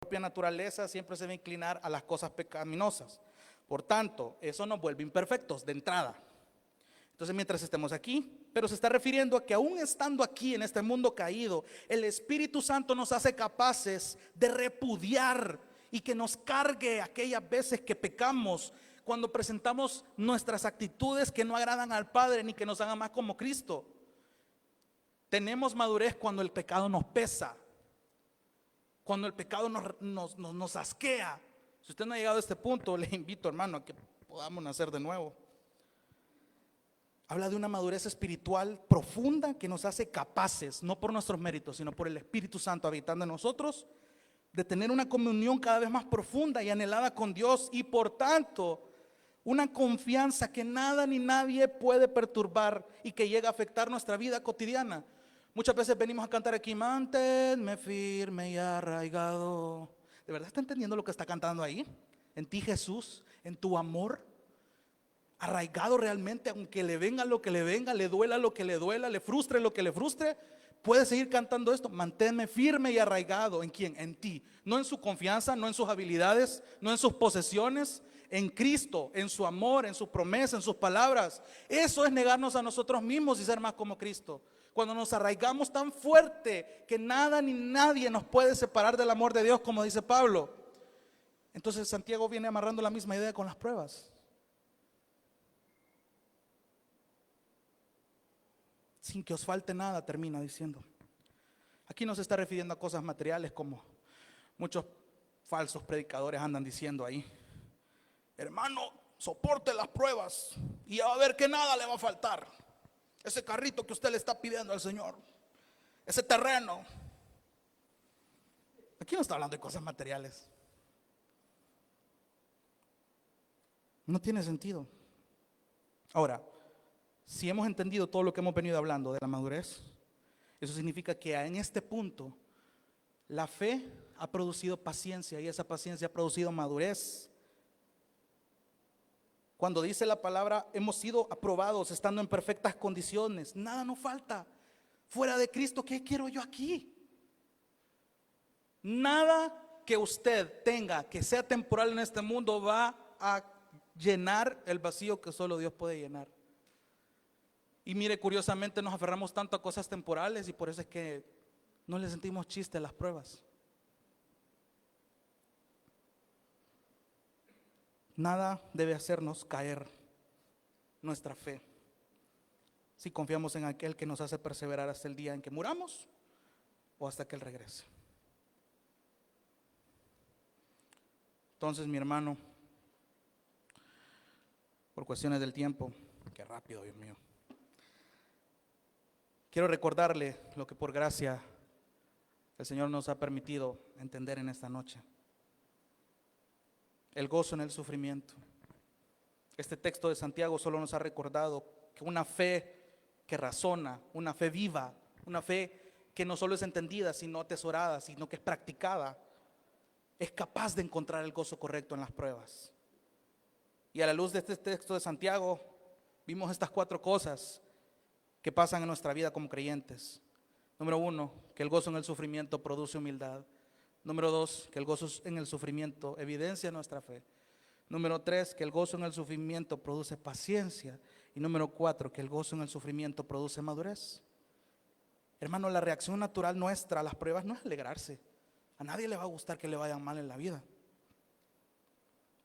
Propia naturaleza siempre se va a inclinar a las cosas pecaminosas. Por tanto, eso nos vuelve imperfectos de entrada. Entonces, mientras estemos aquí, pero se está refiriendo a que aún estando aquí en este mundo caído, el Espíritu Santo nos hace capaces de repudiar y que nos cargue aquellas veces que pecamos, cuando presentamos nuestras actitudes que no agradan al Padre ni que nos hagan más como Cristo. Tenemos madurez cuando el pecado nos pesa, cuando el pecado nos asquea. Si usted no ha llegado a este punto, le invito, hermano, a que podamos nacer de nuevo. Habla de una madurez espiritual profunda que nos hace capaces, no por nuestros méritos, sino por el Espíritu Santo habitando en nosotros, de tener una comunión cada vez más profunda y anhelada con Dios, y por tanto una confianza que nada ni nadie puede perturbar y que llega a afectar nuestra vida cotidiana. Muchas veces venimos a cantar aquí, manténme firme y arraigado. ¿De verdad está entendiendo lo que está cantando ahí? En ti, Jesús, en tu amor, arraigado realmente, aunque le venga lo que le venga, le duela lo que le duela, le frustre lo que le frustre, puede seguir cantando esto. Manténme firme y arraigado. ¿En quién? En ti. No en su confianza, no en sus habilidades, no en sus posesiones, en Cristo, en su amor, en su promesa, en sus palabras. Eso es negarnos a nosotros mismos y ser más como Cristo. Cuando nos arraigamos tan fuerte que nada ni nadie nos puede separar del amor de Dios, como dice Pablo. Entonces Santiago viene amarrando la misma idea con las pruebas. Sin que os falte nada, termina diciendo. Aquí no se está refiriendo a cosas materiales como muchos falsos predicadores andan diciendo ahí. Hermano, soporte las pruebas y ya va a ver que nada le va a faltar. Ese carrito que usted le está pidiendo al Señor, ese terreno. Aquí no está hablando de cosas materiales. No tiene sentido. Ahora, si hemos entendido todo lo que hemos venido hablando de la madurez, eso significa que en este punto la fe ha producido paciencia y esa paciencia ha producido madurez. Cuando dice la palabra, hemos sido aprobados estando en perfectas condiciones, nada nos falta. Fuera de Cristo, ¿qué quiero yo aquí? Nada que usted tenga que sea temporal en este mundo va a llenar el vacío que solo Dios puede llenar. Y mire, curiosamente nos aferramos tanto a cosas temporales y por eso es que no le sentimos chiste a las pruebas. Nada debe hacernos caer nuestra fe si confiamos en aquel que nos hace perseverar hasta el día en que muramos o hasta que Él regrese. Entonces, mi hermano, por cuestiones del tiempo, qué rápido, Dios mío, quiero recordarle lo que por gracia el Señor nos ha permitido entender en esta noche. El gozo en el sufrimiento. Este texto de Santiago solo nos ha recordado que una fe que razona, una fe viva, una fe que no solo es entendida, sino atesorada, sino que es practicada, es capaz de encontrar el gozo correcto en las pruebas. Y a la luz de este texto de Santiago, vimos estas 4 cosas que pasan en nuestra vida como creyentes. Número 1, que el gozo en el sufrimiento produce humildad. Número 2, que el gozo en el sufrimiento evidencia nuestra fe. Número 3, que el gozo en el sufrimiento produce paciencia. Y número 4, que el gozo en el sufrimiento produce madurez. Hermano, la reacción natural nuestra a las pruebas no es alegrarse. A nadie le va a gustar que le vayan mal en la vida.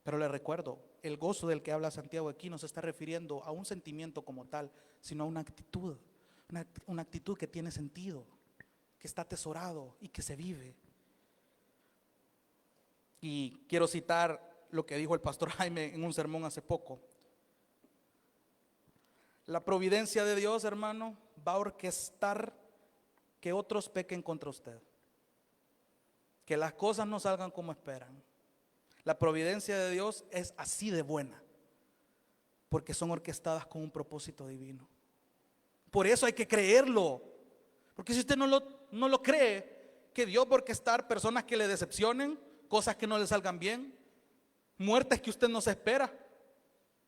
Pero le recuerdo, el gozo del que habla Santiago aquí no se está refiriendo a un sentimiento como tal, sino a una actitud. Una actitud que tiene sentido, que está atesorado y que se vive. Y quiero citar lo que dijo el pastor Jaime en un sermón hace poco. La providencia de Dios, hermano, va a orquestar que otros pequen contra usted, que las cosas no salgan como esperan. La providencia de Dios es así de buena, porque son orquestadas con un propósito divino. Por eso hay que creerlo, porque si usted no lo cree, que Dios va a orquestar personas que le decepcionen, cosas que no le salgan bien, muertes que usted no se espera,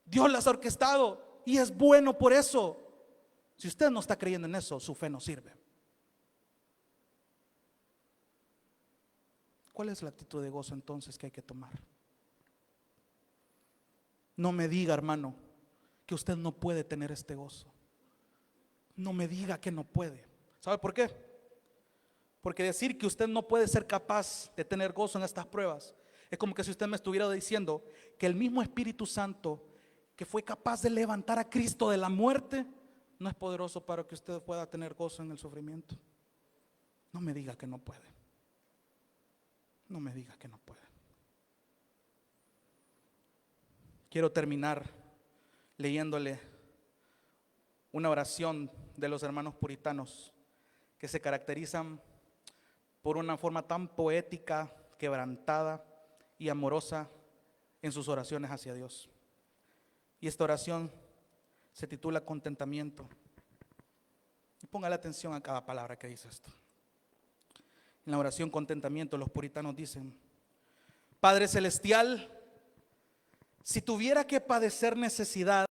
Dios las ha orquestado y es bueno por eso. Si usted no está creyendo en eso, su fe no sirve. ¿Cuál es la actitud de gozo entonces que hay que tomar? No me diga, hermano, que usted no puede tener este gozo. No me diga que no puede. ¿Sabe por qué? Porque decir que usted no puede ser capaz de tener gozo en estas pruebas es como que si usted me estuviera diciendo que el mismo Espíritu Santo que fue capaz de levantar a Cristo de la muerte no es poderoso para que usted pueda tener gozo en el sufrimiento. No me diga que no puede. No me diga que no puede. Quiero terminar leyéndole una oración de los hermanos puritanos que se caracterizan por una forma tan poética, quebrantada y amorosa en sus oraciones hacia Dios. Y esta oración se titula Contentamiento. Y póngale atención a cada palabra que dice esto. En la oración Contentamiento, los puritanos dicen: Padre Celestial, si tuviera que padecer necesidad